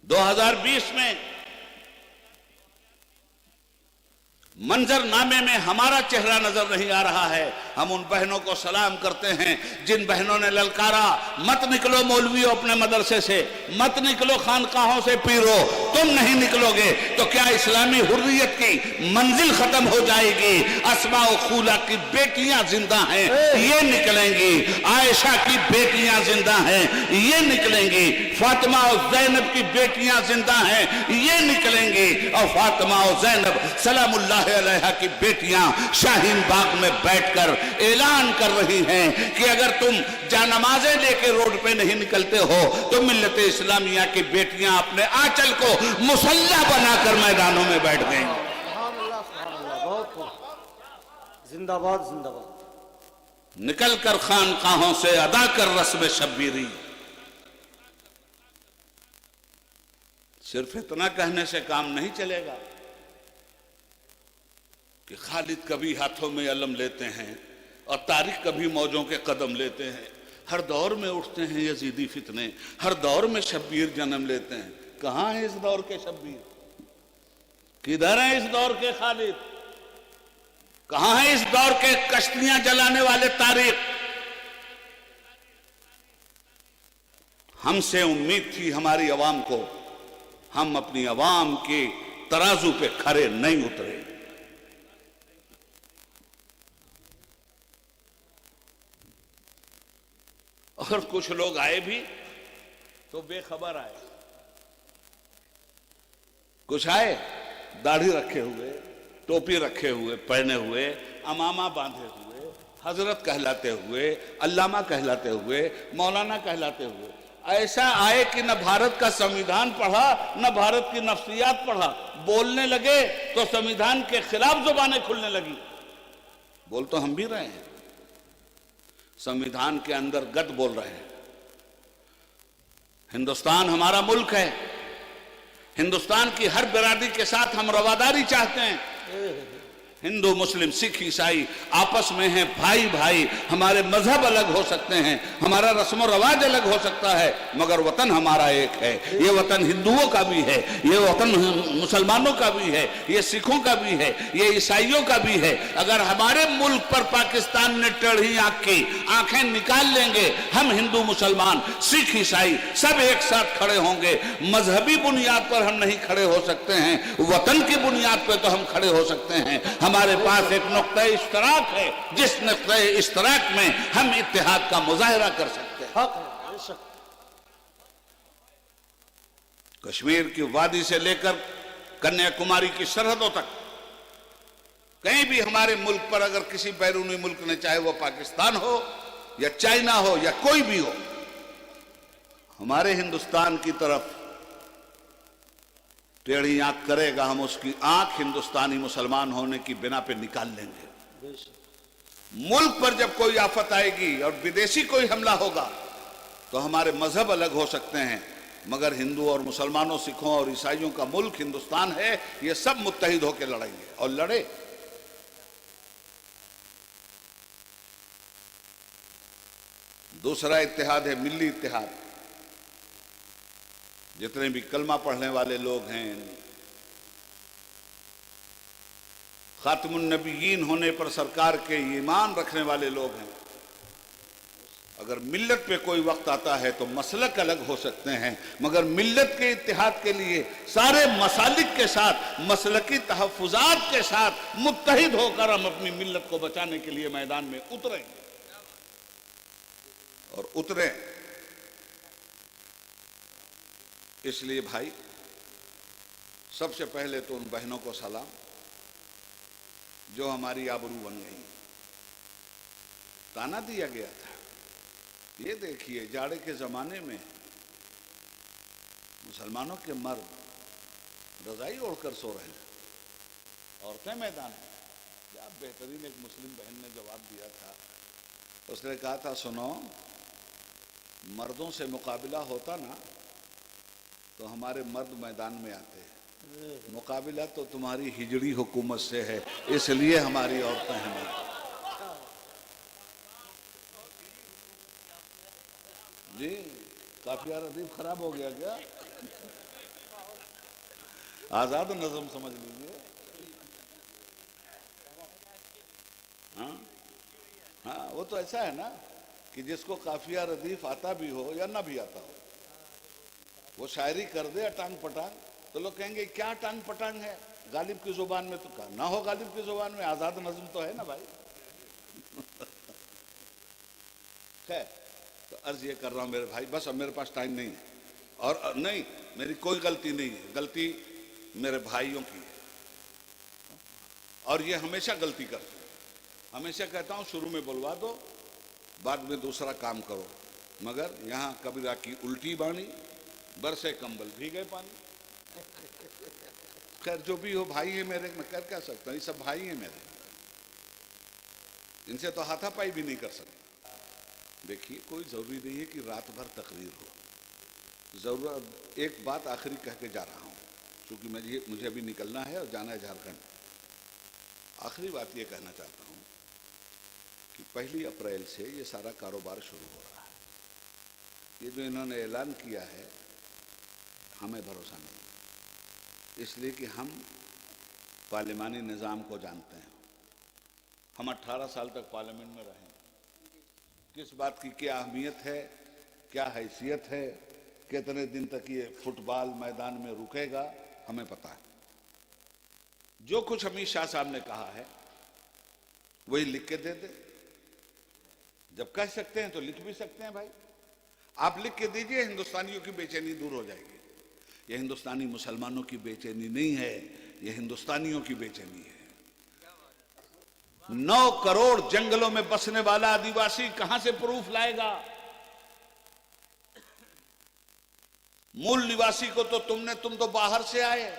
2020 में मंजरनामे में हमारा चेहरा नजर नहीं आ रहा है। हम उन बहनों को सलाम करते हैं जिन बहनों ने ललकारा, मत निकलो मौलवियों अपने मदरसे से, मत निकलो खानकाहों से पीरो, तुम नहीं निकलोगे तो क्या इस्लामी हुर्रियत की मंजिल खत्म हो जाएगी? अस्मा और खूला की बेटियां जिंदा हैं, ये निकलेंगी। आयशा की बेटियां जिंदा हैं, ये निकलेंगी। फातिमा और जैनब की बेटियां जिंदा हैं, ये निकलेंगी। और फातिमा और जैनब सलामुल्लाह रहमतुल्लाह अलैहा की बेटियां शाहीन बाग में बैठकर ऐलान कर रही हैं कि अगर तुम जानमाज़ें लेके रोड पे नहीं निकलते हो तो मिल्लत इस्लामिया की बेटियां अपने आंचल को मुसल्ला बनाकर मैदानों में बैठ गई। बहुत खूब। जिंदाबाद जिंदाबाद। निकल कर खानकाहों से अदा कर रस्म शब्बीरी। सिर्फ इतना कहने से काम नहीं चलेगा कि खालिद कभी हाथों में अलम लेते हैं और तारिक कभी मौजों के कदम लेते हैं। हर दौर में उठते हैं यजीदी फितने, हर दौर में शब्बीर जन्म लेते हैं। कहां है इस दौर के शब्बीर? किधर है इस दौर के खालिद? कहां है इस दौर के कश्तियां जलाने वाले तारिक? हमसे उम्मीद थी हमारी अवाम को, हम अपनी अवाम के तराजू पे खरे नहीं उतरे। और कुछ लोग आए भी तो बेखबर आए। कुछ आए दाढ़ी रखे हुए, टोपी रखे हुए, पहने हुए, अमामा बांधे हुए, हजरत कहलाते हुए, अल्लामा कहलाते हुए, मौलाना कहलाते हुए। ऐसा आए कि न भारत का संविधान पढ़ा न भारत की नफ्सियात पढ़ा। बोलने लगे तो संविधान के खिलाफ जुबानें खुलने लगी। बोल तो हम भी रहे हैं, संविधान के अंदर गद बोल रहे हैं। हिंदुस्तान हमारा मुल्क है, हिंदुस्तान की हर बिरादरी के साथ हम रवादारी चाहते हैं। हिंदू मुस्लिम सिख ईसाई आपस में हैं भाई भाई। हमारे मजहब अलग हो सकते हैं, हमारा रस्म रवाज अलग हो सकता है, मगर वतन हमारा एक है। ये वतन हिंदुओं का भी है, ये वतन मुसलमानों का भी है, ये सिखों का भी है, ये ईसाइयों का भी है। अगर हमारे मुल्क पर पाकिस्तान ने टेढ़ी आंख की आंखें निकाल लेंगे, हम हिंदू मुसलमान सिख ईसाई सब एक साथ खड़े होंगे। मजहबी बुनियाद पर हम नहीं खड़े हो सकते हैं, वतन की बुनियाद पर तो हम खड़े हो सकते हैं। हमारे पास एक नुक्ता इश्तराक है, जिस नुक्ता इश्तराक में हम इत्तेहाद का मुजाहिरा कर सकते हैं। हक है बेशक। कश्मीर की वादी से लेकर कन्याकुमारी की सरहदों तक कहीं भी हमारे मुल्क पर अगर किसी बैरूनी मुल्क ने, चाहे वो पाकिस्तान हो या चाइना हो या कोई भी हो, हमारे हिंदुस्तान की तरफ टेढ़ी आंख करेगा, हम उसकी आंख हिंदुस्तानी मुसलमान होने की बिना पे निकाल लेंगे। बेशक। मुल्क पर जब कोई आफत आएगी और विदेशी कोई हमला होगा तो हमारे मजहब अलग हो सकते हैं, मगर हिंदू और मुसलमानों, सिखों और ईसाइयों का मुल्क हिंदुस्तान है। ये सब मुत्तहिद होकर लड़ेंगे और लड़े। दूसरा इत्तेहाद है मिल्ली इत्तेहाद। जितने भी कलमा पढ़ने वाले लोग हैं, खातमुन नबीयीन होने पर सरकार के ईमान रखने वाले लोग हैं, अगर मिल्लत पे कोई वक्त आता है तो मसलक अलग हो सकते हैं, मगर मिल्लत के इत्तेहाद के लिए सारे मसालिक के साथ, मसलकी तहफ़्फ़ुज़ात के साथ मुत्तहिद होकर हम अपनी मिल्लत को बचाने के लिए मैदान में उतरेंगे और उतरे। इसलिए भाई, सबसे पहले तो उन बहनों को सलाम जो हमारी आबरू बन गई। ताना दिया गया था, ये देखिए जाड़े के जमाने में मुसलमानों के मर्द रजाई ओढ़कर सो रहे हैं, औरतें मैदान में। क्या बेहतरीन एक मुस्लिम बहन ने जवाब दिया था। उसने कहा था, सुनो, मर्दों से मुकाबला होता ना तो हमारे मर्द मैदान में आते हैं, मुकाबला तो तुम्हारी हिजड़ी हुकूमत से है, इसलिए हमारी औरतें हैं। जी काफिया रदीफ खराब हो गया क्या? आजाद नज़म समझ लीजिए। हाँ हाँ, वो तो ऐसा है ना कि जिसको काफिया रदीफ आता भी हो या ना भी आता हो, वो शायरी कर दे अटांग पटांग तो लोग कहेंगे क्या टांग पटांग है, गालिब की जुबान में तो कहा ना हो, गालिब की जुबान में आजाद नज़म तो है ना भाई। खैर, तो अर्ज ये कर रहा हूं मेरे भाई, बस अब मेरे पास टाइम नहीं है, और नहीं, मेरी कोई गलती नहीं है, गलती मेरे भाइयों की है। और ये हमेशा गलती करते हैं। हमेशा कहता हूं शुरू में बुलवा दो, बाद में दूसरा काम करो, मगर यहां कबीरा की उल्टी बाणी, बरसे कंबल भीगे पानी। खैर जो भी हो, भाई है मेरे, मैं कर क्या सकता हूं, ये सब भाई है मेरे, इनसे तो हाथापाई भी नहीं कर सकता। देखिए, कोई जरूरी नहीं है कि रात भर तकरीर हो। जरूरत एक बात आखिरी कह के जा रहा हूं, क्योंकि मुझे अभी निकलना है और जाना है झारखंड। आखिरी बात ये कहना चाहता हूं कि 1 अप्रैल से ये सारा कारोबार शुरू हो रहा है। ये जो इन्होंने ऐलान किया है, हमें भरोसा नहीं, इसलिए कि हम पार्लिमानी निज़ाम को जानते हैं। हम 18 साल तक पार्लियामेंट में रहे, किस बात की क्या अहमियत है, क्या हैसियत है, कितने दिन तक ये फुटबॉल मैदान में रुकेगा, हमें पता है। जो कुछ अमित शाह साहब ने कहा है वही लिख के दे दे। जब कह सकते हैं तो लिख भी सकते हैं भाई। आप लिख के दीजिए, हिंदुस्तानियों की बेचैनी दूर हो जाएगी। ये हिंदुस्तानी मुसलमानों की बेचैनी नहीं है, ये हिंदुस्तानियों की बेचैनी है। 9 करोड़ जंगलों में बसने वाला आदिवासी कहां से प्रूफ लाएगा? मूल निवासी को तो तुम तो बाहर से आए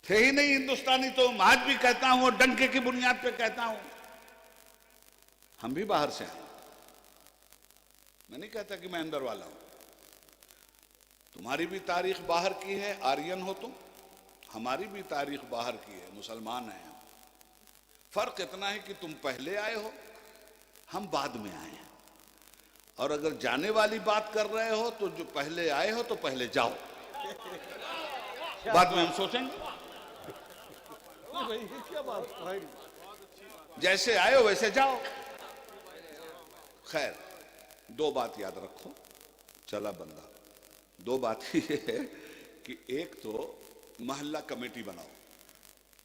थे ही नहीं हिंदुस्तानी। तो आज भी कहता हूं और डंके की बुनियाद पे कहता हूं, हम भी बाहर से आए। मैं नहीं कहता कि मैं अंदर वाला हूं। तुम्हारी भी तारीख बाहर की है, आर्यन हो तुम, हमारी भी तारीख बाहर की है, मुसलमान हैं हम। फर्क इतना है कि तुम पहले आए हो, हम बाद में आए हैं। और अगर जाने वाली बात कर रहे हो तो जो पहले आए हो तो पहले जाओ, बाद में हम सोचेंगे। क्या बात भाई, जैसे आए हो वैसे जाओ। खैर, 2 बात याद रखो, चला बंदा। 2 बात ये है कि एक तो मोहल्ला कमेटी बनाओ।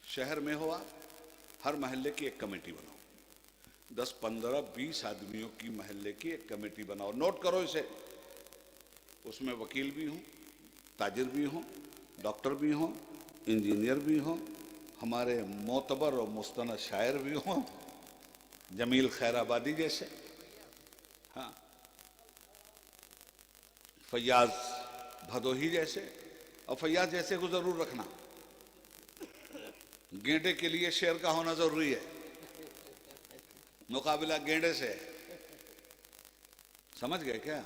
शहर में हो आप, हर मोहल्ले की एक कमेटी बनाओ। 10, 15, 20 आदमियों की मोहल्ले की एक कमेटी बनाओ। नोट करो इसे। उसमें वकील भी हों, ताजिर भी हों, डॉक्टर भी हों, इंजीनियर भी हों, हमारे मोतबर और मुस्तनद शायर भी हों, जमील खैराबादी जैसे, हाँ, फैयाज भदोही जैसे। और फैयाज जैसे को जरूर रखना। गेंडे के लिए शेर का होना जरूरी है, मुकाबला गेंडे से। समझ गए क्या?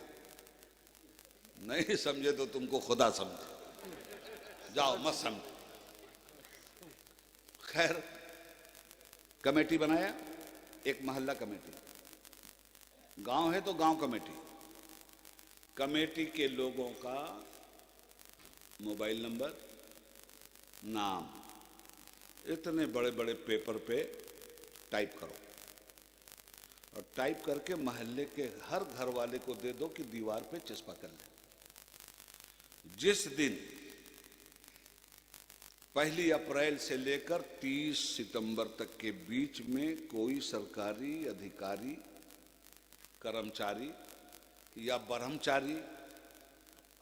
नहीं समझे तो तुमको खुदा समझे, जाओ मत समझे। खैर, कमेटी बनाया, एक मोहल्ला कमेटी। गांव है तो गांव कमेटी। कमेटी के लोगों का मोबाइल नंबर, नाम, इतने बड़े बड़े पेपर पे टाइप करो और टाइप करके मोहल्ले के हर घर वाले को दे दो कि दीवार पे चस्पा कर ले। जिस दिन 1 अप्रैल से लेकर 30 सितंबर तक के बीच में कोई सरकारी अधिकारी, कर्मचारी या ब्रह्मचारी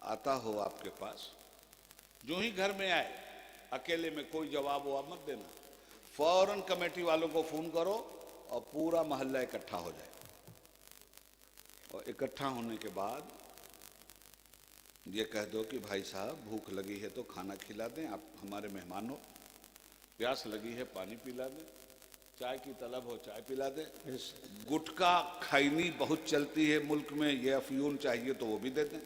आता हो आपके पास, जो ही घर में आए, अकेले में कोई जवाब हो आप मत देना। फौरन कमेटी वालों को फोन करो और पूरा मोहल्ला इकट्ठा हो जाए। और इकट्ठा होने के बाद ये कह दो कि भाई साहब भूख लगी है तो खाना खिला दें, आप हमारे मेहमान हो, प्यास लगी है पानी पिला दें, चाय की तलब हो चाय पिला दें। गुटखा खैनी बहुत चलती है मुल्क में, ये अफयून चाहिए तो वो भी दे दें।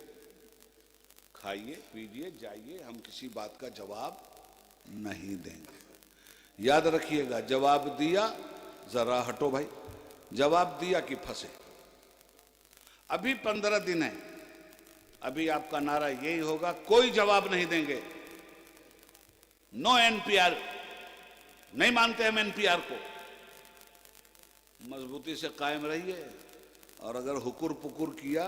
खाइए पीजिए जाइए, हम किसी बात का जवाब नहीं देंगे। याद रखिएगा, जवाब दिया, जरा हटो भाई, जवाब दिया कि फंसे। अभी 15 दिन है, अभी आपका नारा यही होगा, कोई जवाब नहीं देंगे, नो एनपीआर। नहीं मानते हम एनपीआर को। मजबूती से कायम रहिए, और अगर हुकुर पुकुर किया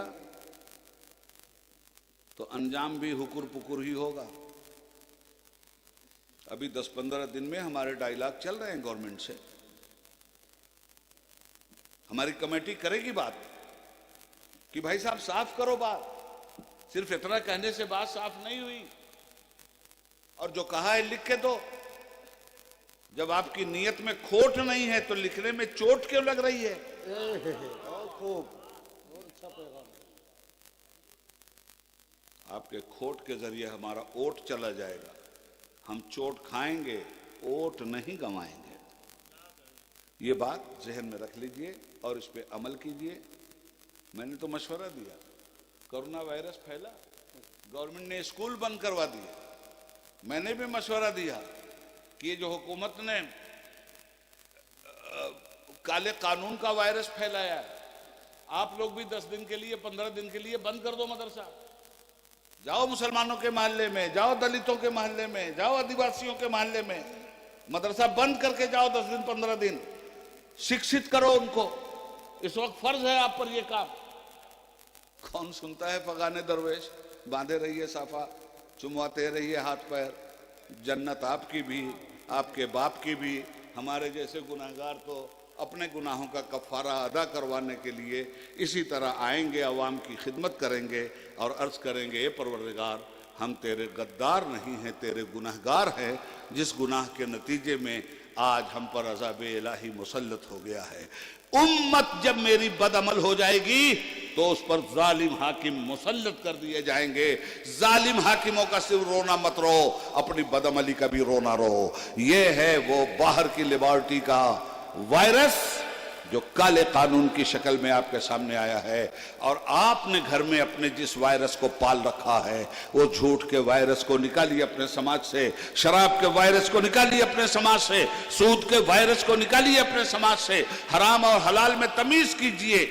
तो अंजाम भी हुकुर पुकुर ही होगा। अभी 10-15 दिन में हमारे डायलॉग चल रहे हैं गवर्नमेंट से। हमारी कमेटी करेगी बात कि भाई साहब साफ करो बात। सिर्फ इतना कहने से बात साफ नहीं हुई, और जो कहा है लिख के दो। जब आपकी नीयत में खोट नहीं है तो लिखने में चोट क्यों लग रही है? बहुत खूब, बहुत अच्छा पैगाम। आपके खोट के जरिए हमारा ओट चला जाएगा, हम चोट खाएंगे, ओट नहीं गंवाएंगे। ये बात जहन में रख लीजिए और इस पे अमल कीजिए। मैंने तो मशवरा दिया, कोरोना वायरस फैला, गवर्नमेंट ने स्कूल बंद करवा दिए। मैंने भी मशवरा दिया कि ये जो हुकूमत ने काले कानून का वायरस फैलाया है, आप लोग भी 10 दिन के लिए 15 दिन के लिए बंद कर दो मदरसा। जाओ मुसलमानों के मोहल्ले में, जाओ दलितों के मोहल्ले में, जाओ आदिवासियों के मोहल्ले में, मदरसा बंद करके जाओ 10 दिन 15 दिन, शिक्षित करो उनको। इस वक्त फर्ज है आप पर यह काम। कौन सुनता है फगाने दरवेश? बांधे रहिए साफा, चुमवाते रहिए हाथ पैर, जन्नत आपकी भी आपके बाप की भी। हमारे जैसे गुनाहगार तो अपने गुनाहों का कफारा अदा करवाने के लिए इसी तरह आएंगे, अवाम की खिदमत करेंगे और अर्ज करेंगे, ए परवरदिगार, हम तेरे गद्दार नहीं हैं, तेरे गुनाहगार हैं, जिस गुनाह के नतीजे में आज हम पर अज़ाब इलाही मुसल्लत हो गया है। उम्मत जब मेरी बदअमल हो जाएगी तो उस पर जालिम हाकिम मुसल्लत कर दिए जाएंगे। जालिम हाकिमों का सिर्फ रोना मत रो, अपनी बदअमली का भी रोना रो। ये है वो बाहर की लिबर्टी का वायरस जो काले कानून की शक्ल में आपके सामने आया है। और आपने घर में अपने जिस वायरस को पाल रखा है, वो झूठ के वायरस को निकालिए अपने समाज से, शराब के वायरस को निकालिए अपने समाज से, सूद के वायरस को निकालिए अपने समाज से, हराम और हलाल में तमीज कीजिए।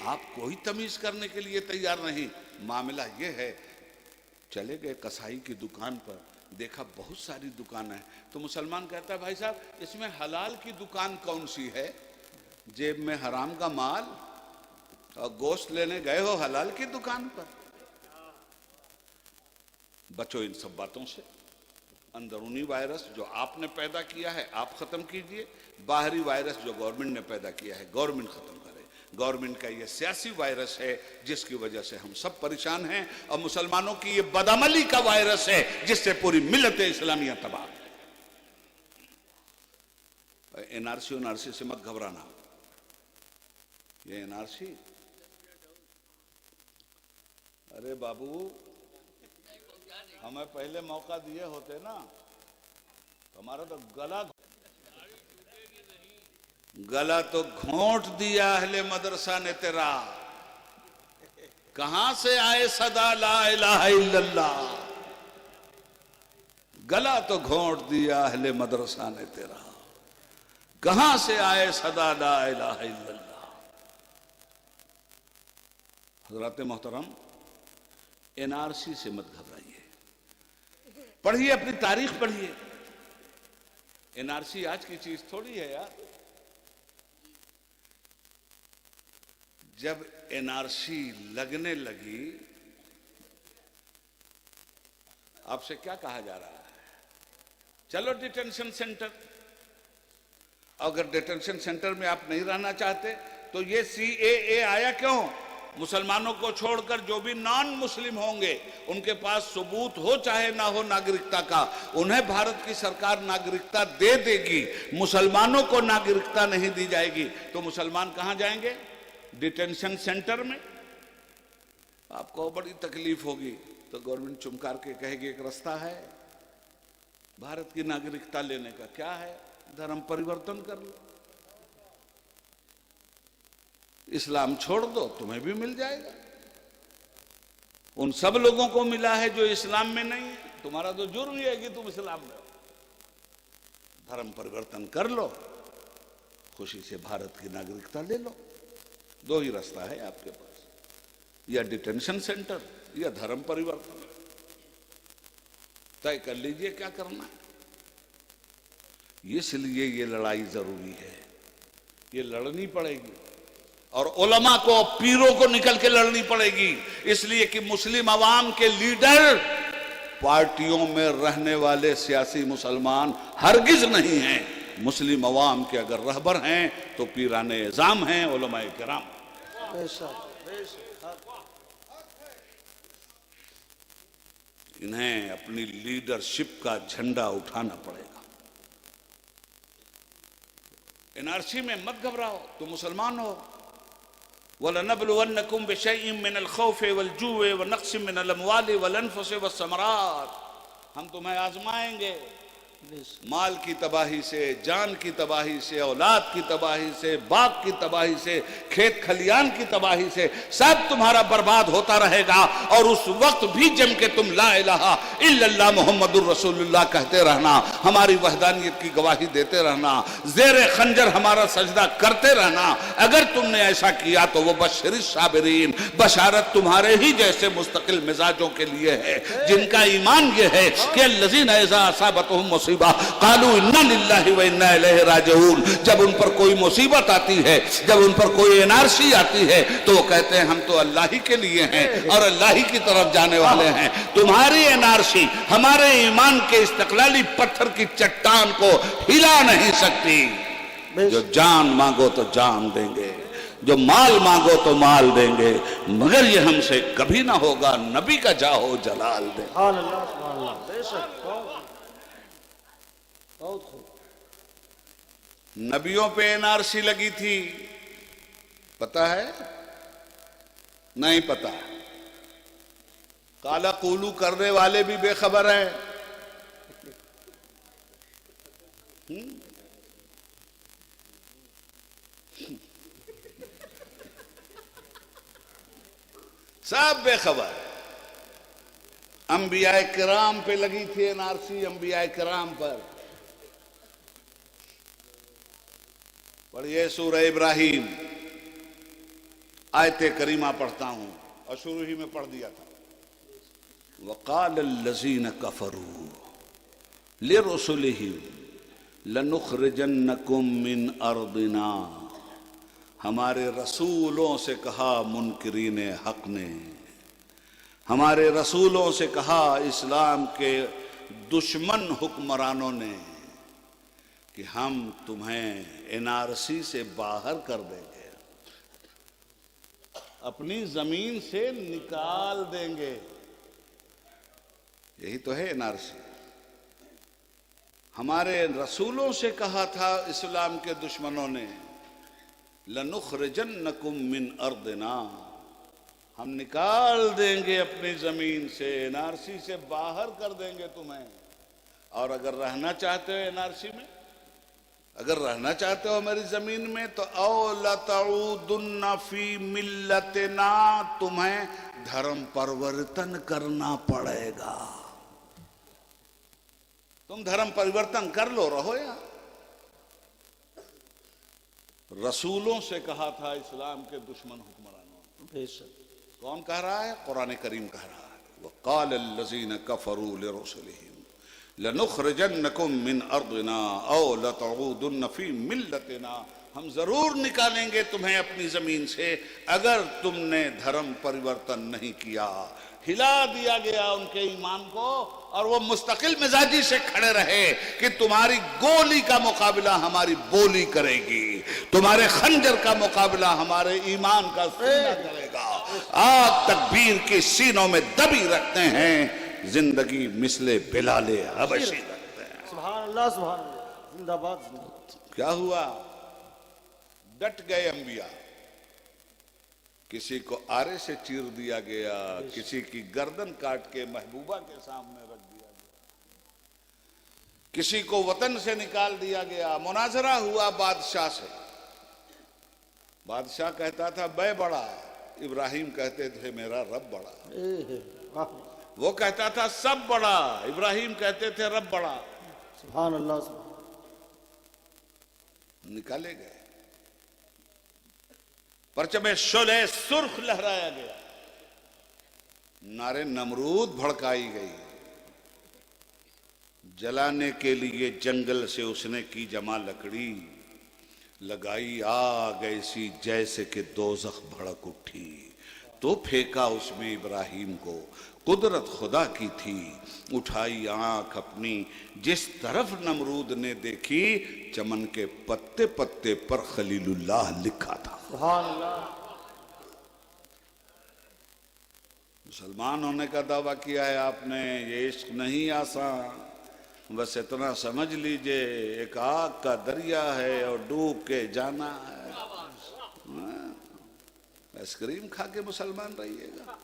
आप कोई तमीज करने के लिए तैयार नहीं। मामला ये है, चले गए कसाई की दुकान पर, देखा बहुत सारी दुकान है, तो मुसलमान कहता है, भाई साहब इसमें हलाल की दुकान कौन सी है? जेब में हराम का माल और गोश्त लेने गए हो हलाल की दुकान पर। बचो इन सब बातों से। अंदरूनी वायरस जो आपने पैदा किया है आप खत्म कीजिए, बाहरी वायरस जो गवर्नमेंट ने पैदा किया है गवर्नमेंट खत्म करे। गवर्नमेंट का ये सियासी वायरस है जिसकी वजह से हम सब परेशान हैं, और मुसलमानों की ये बदअमली का वायरस है जिससे पूरी मिल्लत इस्लामिया तबाह है। एनआरसी से मत घबराना। ये एनआरसी, अरे बाबू हमें पहले मौका दिए होते ना, हमारा तो गला तो घोंट दिया अहले मदरसा ने तेरा। कहां से आए सदा ला इलाहा इल्लल्लाह, गला तो घोंट दिया अहले मदरसा ने तेरा। कहां से आए सदा ला इलाहा इल्लल्लाह। हज़रात मोहतरम, एनआरसी से मत घबराइए, पढ़िए, अपनी तारीख पढ़िए। एनआरसी आज की चीज थोड़ी है यार। जब एनआरसी लगने लगी, आपसे क्या कहा जा रहा है? चलो डिटेंशन सेंटर। अगर डिटेंशन सेंटर में आप नहीं रहना चाहते तो ये CAA आया क्यों? मुसलमानों को छोड़कर जो भी नॉन मुस्लिम होंगे उनके पास सबूत हो चाहे ना हो नागरिकता का, उन्हें भारत की सरकार नागरिकता दे देगी। मुसलमानों को नागरिकता नहीं दी जाएगी तो मुसलमान कहां जाएंगे? डिटेंशन सेंटर में। आपको बड़ी तकलीफ होगी तो गवर्नमेंट चुमकार के कहेगी एक रास्ता है भारत की नागरिकता लेने का। क्या है? धर्म परिवर्तन कर लो, इस्लाम छोड़ दो, तुम्हें भी मिल जाएगा। उन सब लोगों को मिला है जो इस्लाम में नहीं है। तुम्हारा तो जुर्म ही है कि तुम इस्लाम में हो। धर्म परिवर्तन कर लो, खुशी से भारत की नागरिकता ले लो। दो ही रास्ता है आपके पास, या डिटेंशन सेंटर या धर्म परिवर्तन। तय कर लीजिए क्या करना है। इसलिए ये लड़ाई जरूरी है, ये लड़नी पड़ेगी, और उलमा को, पीरों को निकल के लड़नी पड़ेगी। इसलिए कि मुस्लिम अवाम के लीडर पार्टियों में रहने वाले सियासी मुसलमान हरगिज नहीं हैं। मुस्लिम अवाम के अगर रहबर हैं तो पीराने इज़ाम हैं, उलमाए किराम। इन्हें अपनी लीडरशिप का झंडा उठाना पड़ेगा। एनआरसी में मत घबराओ, तुम मुसलमान हो। वलनब्लुवन्नकुम बिशैइन मिनल खौफि वल जु'i व नक्सिम मिनल अमवालि वल अनफुसि वस समरात, हम तुम्हें आजमाएंगे माल की तबाही से, जान की तबाही से, औलाद की तबाही से, बाग की तबाही से, खेत खलियान की तबाही से, सब तुम्हारा बर्बाद होता रहेगा। और उस वक्त भी जम के तुम ला इलाहा इल्लल्लाह मुहम्मदुर रसूलुल्लाह कहते रहना, हमारी वहदानियत की गवाही देते रहना, जेर खंजर हमारा सजदा करते रहना। अगर तुमने ऐसा किया तो वो बशरी साबिरीन, बशारत तुम्हारे ही जैसे मुस्तकिल मिजाजों के लिए है, जिनका ईमान ये है कि अल्लज़ीना इज़ा असाबतहुम कालू इन्ना लिल्लाहि व इन्ना इलैहि राजिऊन, जब उन पर कोई मुसीबत आती है, जब उन पर कोई एनआरसी आती है, तो वो कहते हैं हम तो अल्लाह ही के लिए हैं और अल्लाह ही की तरफ जाने वाले हैं। तुम्हारी एनआरसी हमारे ईमान के इस्तक़लाली पत्थर की चट्टान को हिला नहीं सकती। जो जान मांगो तो जान देंगे, जो माल मांगो तो माल देंगे, मगर ये हमसे कभी ना होगा नबी का जाहो जलाल दे। बहुत खूब। नबियों पे एनआरसी लगी थी, पता है? नहीं पता। काला कूलू करने वाले भी बेखबर हैं। सब बेखबर। अंबियाए किराम पे लगी थी एनआरसी, अंबियाए किराम पर। पढ़िए सूरह इब्राहिम, आयते करीमा पढ़ता हूं और शुरू ही में पढ़ दिया था। वक़ालल्लज़ीन कफ़रू लिरुसुलिहिम लनुख़रिजन्नकुम मिन अर्दिना, हमारे रसूलों से कहा मुनकिरीन हक ने, हमारे रसूलों से कहा इस्लाम के दुश्मन हुक्मरानों ने कि हम तुम्हें एनआरसी से बाहर कर देंगे, अपनी जमीन से निकाल देंगे। यही तो है एनआरसी। हमारे रसूलों से कहा था इस्लाम के दुश्मनों ने, लनुख़रिजन्नकुम मिन अर्दिना, हम निकाल देंगे अपनी जमीन से, एनआरसी से बाहर कर देंगे तुम्हें। और अगर रहना चाहते हो एनआरसी में, अगर रहना चाहते हो मेरी जमीन में, तो औ लतऊदुन्ना फी मिल्लतिना, तुम्हें धर्म परिवर्तन करना पड़ेगा। तुम धर्म परिवर्तन कर लो, रहो यार। रसूलों से कहा था इस्लाम के दुश्मन हुक्मरानों। बेशक। कौन कह रहा है? कुरान करीम कह रहा है। वक़ालल्लज़ीन कफ़रू लिरुसुलिहिम लनुख़रिजन्नकुम मिन अर्दिना औ लतऊदुन्न फी मिल्लतिना, हम जरूर निकालेंगे तुम्हें अपनी जमीन से अगर तुमने धर्म परिवर्तन नहीं किया। हिला दिया गया उनके ईमान को और वो मुस्तकिल मिजाजी से खड़े रहे कि तुम्हारी गोली का मुकाबला हमारी बोली करेगी, तुम्हारे खंजर का मुकाबला हमारे ईमान का सीना करेगा। आग तकबीर के सीनों में दबी रखते हैं, जिंदगी मिसले बिलाले हबशी रखते हैं। सुभान अल्लाह, सुभान अल्लाह, जिंदाबाद जिंदाबाद। क्या हुआ? डट गए अंबिया। किसी को आरे से चीर दिया गया, किसी की गर्दन काट के महबूबा के सामने रख दिया गया, किसी को वतन से निकाल दिया गया। मुनाजरा हुआ बादशाह से। बादशाह कहता था मैं बड़ा, इब्राहिम कहते थे मेरा रब बड़ा। वो कहता था सब बड़ा, इब्राहिम कहते थे रब बड़ा। सुभान अल्लाह। निकाले गए, परचमे शोले सुर्ख लहराया गया, नारे नमरूद भड़काई गई। जलाने के लिए जंगल से उसने की जमा लकड़ी, लगाई आग ऐसी जैसे कि दोज़ख भड़क उठी, तो फेंका उसमें इब्राहिम को। कुदरत खुदा की थी, उठाई आंख अपनी, जिस तरफ नमरूद ने देखी, चमन के पत्ते पत्ते पर खलीलुल्लाह लिखा था। सुभान अल्लाह। मुसलमान होने का दावा किया है आपने, ये इश्क नहीं आसान। बस इतना समझ लीजिए एक आग का दरिया है और डूब के जाना है। आइसक्रीम खा के मुसलमान रहिएगा।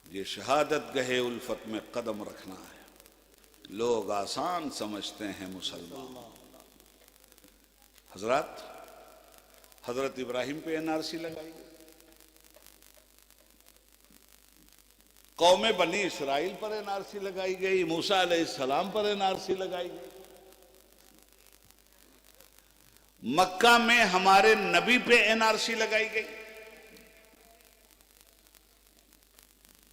ये शहादत गहे उल्फत में कदम रखना है। लोग आसान समझते हैं मुसलमान। हजरत इब्राहिम पे एनआरसी लगाई गई, कौम बनी इसराइल पर एनआरसी लगाई गई, मूसा अलैहिस्सलाम पर एनआरसी लगाई गई। मक्का में हमारे नबी पे एनआरसी लगाई गई।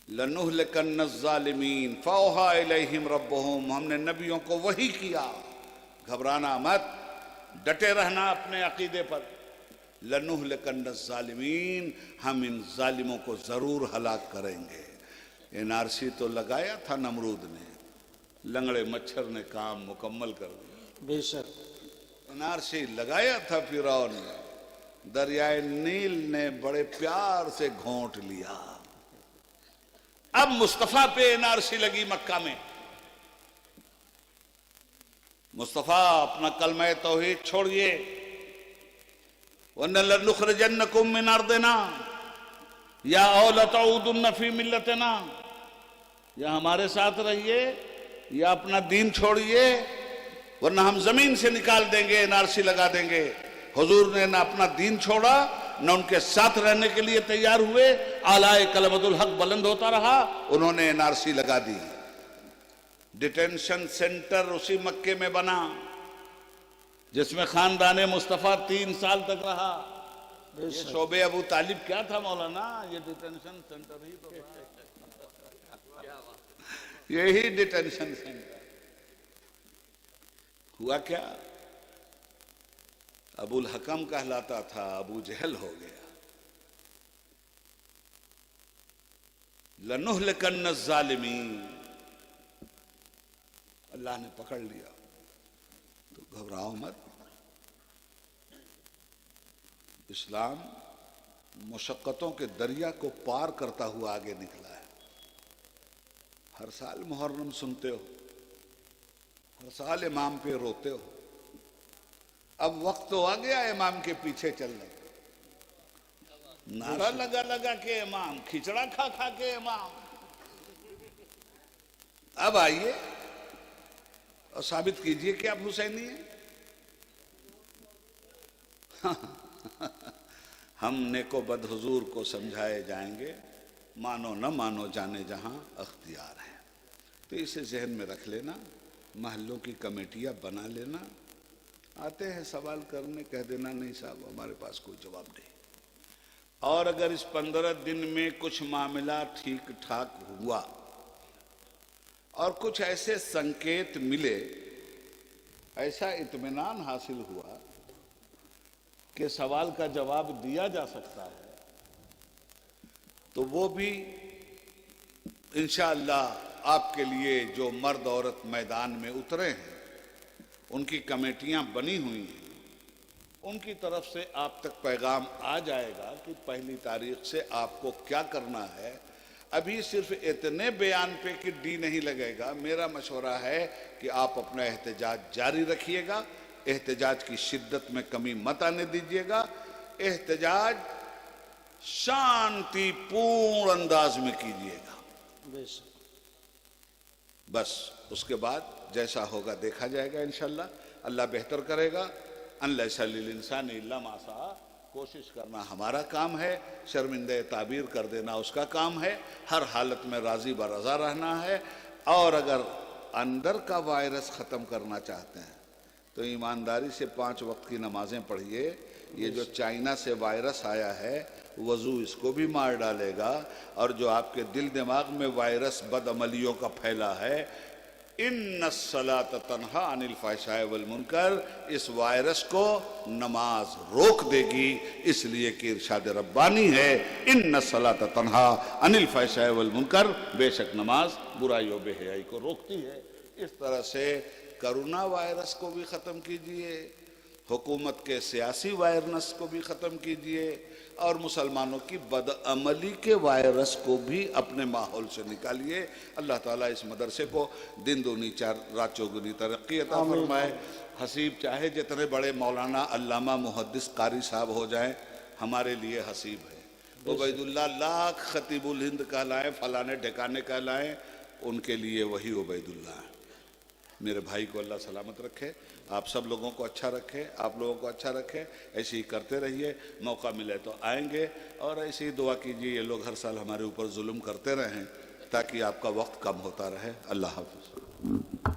लनुहलिकन्न ज़ालिमीन फ़ौहा इलैहिम रब्बुहुम, हमने नबियों को वही किया। घबराना मत, डटे रहना अपने अकीदे पर। लनुहलिकन्न ज़ालिमीन, हम इन जालिमों को जरूर हलाक करेंगे। एनआरसी तो लगाया था नमरूद ने, लंगड़े मच्छर ने काम मुकम्मल कर दिया। बेशक एनआरसी लगाया था फिरौन ने, दरियाए नील ने बड़े प्यार से घोंट लिया। अब मुस्तफा पे एनआरसी लगी मक्का में। मुस्तफा अपना कलमा तौहीद छोड़िए, वन्ना लनुखरिजन्नकुम मिन अर्दिना या औ लतऊदुन्न फी मिल्लतिना, या हमारे साथ रहिए या अपना दीन छोड़िए, वरना हम जमीन से निकाल देंगे, एनआरसी लगा देंगे। हुजूर ने ना अपना दीन छोड़ा, न उनके साथ रहने के लिए तैयार हुए। आलाए कलमतुल हक बुलंद होता रहा, उन्होंने एनआरसी लगा दी। डिटेंशन सेंटर उसी मक्के में बना जिसमें खानदाने मुस्तफा 3 साल तक रहा। ये शोबे अबू तालिब क्या था मौलाना, ये डिटेंशन सेंटर ही तो था। यही डिटेंशन सेंटर हुआ। क्या अबुल हकम कहलाता था, अबू जहल हो गया। लनुहलिकन्न ज़ालिमीन, अल्लाह ने पकड़ लिया। तो घबराओ मत, इस्लाम मुशक्कतों के दरिया को पार करता हुआ आगे निकला है। हर साल मुहर्रम सुनते हो, हर साल इमाम पे रोते हो। अब वक्त तो आ गया इमाम के पीछे चलने का। नारा लगा लगा के इमाम, खिचड़ा खा खा के इमाम। अब आइए और साबित कीजिए कि आप हुसैनी हैं। हम नेको बद हुजूर को समझाए जाएंगे, मानो न मानो जाने जहां अख्तियार है। तो इसे जहन में रख लेना, महल्लों की कमेटियां बना लेना। आते हैं सवाल करने, कह देना नहीं साहब हमारे पास कोई जवाब नहीं। और अगर इस 15 दिन में कुछ मामला ठीक ठाक हुआ और कुछ ऐसे संकेत मिले, ऐसा इत्मीनान हासिल हुआ कि सवाल का जवाब दिया जा सकता है, तो वो भी इंशाअल्लाह आपके लिए जो मर्द औरत मैदान में उतरे हैं, उनकी कमेटियां बनी हुई हैं, उनकी तरफ से आप तक पैगाम आ जाएगा कि 1 तारीख से आपको क्या करना है। अभी सिर्फ इतने बयान पे कि डी नहीं लगेगा। मेरा मशवरा है कि आप अपना एहतजाज जारी रखिएगा, एहतजाज की शिद्दत में कमी मत आने दीजिएगा। एहतजाज शांतिपूर्ण अंदाज में कीजिएगा। बस उसके बाद जैसा होगा देखा जाएगा इंशाअल्लाह। अल्लाह बेहतर करेगा। अनलैसा लिल इंसान इल्ला मा सा, कोशिश करना हमारा काम है, शर्मिंदे ताबीर कर देना उसका काम है। हर हालत में राजी ब रज़ा रहना है। और अगर अंदर का वायरस ख़त्म करना चाहते हैं तो ईमानदारी से 5 वक्त की नमाजें पढ़िए। ये जो चाइना से वायरस आया है, वज़ू इसको भी मार डालेगा। और जो आपके दिल दिमाग में वायरस बदअमलियों का फैला है, इन्नस्सलात तन्हा अनिल फ़ाहिशाए वल मुनकर, इस वायरस को नमाज रोक देगी। इसलिए कि इरशाद रब्बानी है, इन्नस्सलात तन्हा अनिल फ़ाहिशाए वल मुनकर, बेशक नमाज बुराइयों बेहयाई को रोकती है। इस तरह से कोरोना वायरस को भी ख़त्म कीजिए, हुकूमत के सियासी वायरस को भी ख़त्म कीजिए, और मुसलमानों की बदअमली के वायरस को भी अपने माहौल से निकालिए। अल्लाह ताला इस मदरसे को दिन दूनी चार रात चौगुनी तरक्की अता फरमाए। हसीब चाहे जितने बड़े मौलाना अल्लामा मुहद्दिस कारी साहब हो जाएं, हमारे लिए हसीब है। उबैदुल्लाह लाख खतीबुल हिंद कहलाएं, फलाने ठिकाने कहलाएं, उनके लिए वही उबैदुल्लाह है। मेरे भाई को अल्लाह सलामत रखे, आप सब लोगों को अच्छा रखे, आप लोगों को अच्छा रखे। ऐसे ही करते रहिए, मौका मिले तो आएंगे और ऐसे ही दुआ कीजिए ये लोग हर साल हमारे ऊपर जुल्म करते रहें ताकि आपका वक्त कम होता रहे। अल्लाह हाफ़िज़।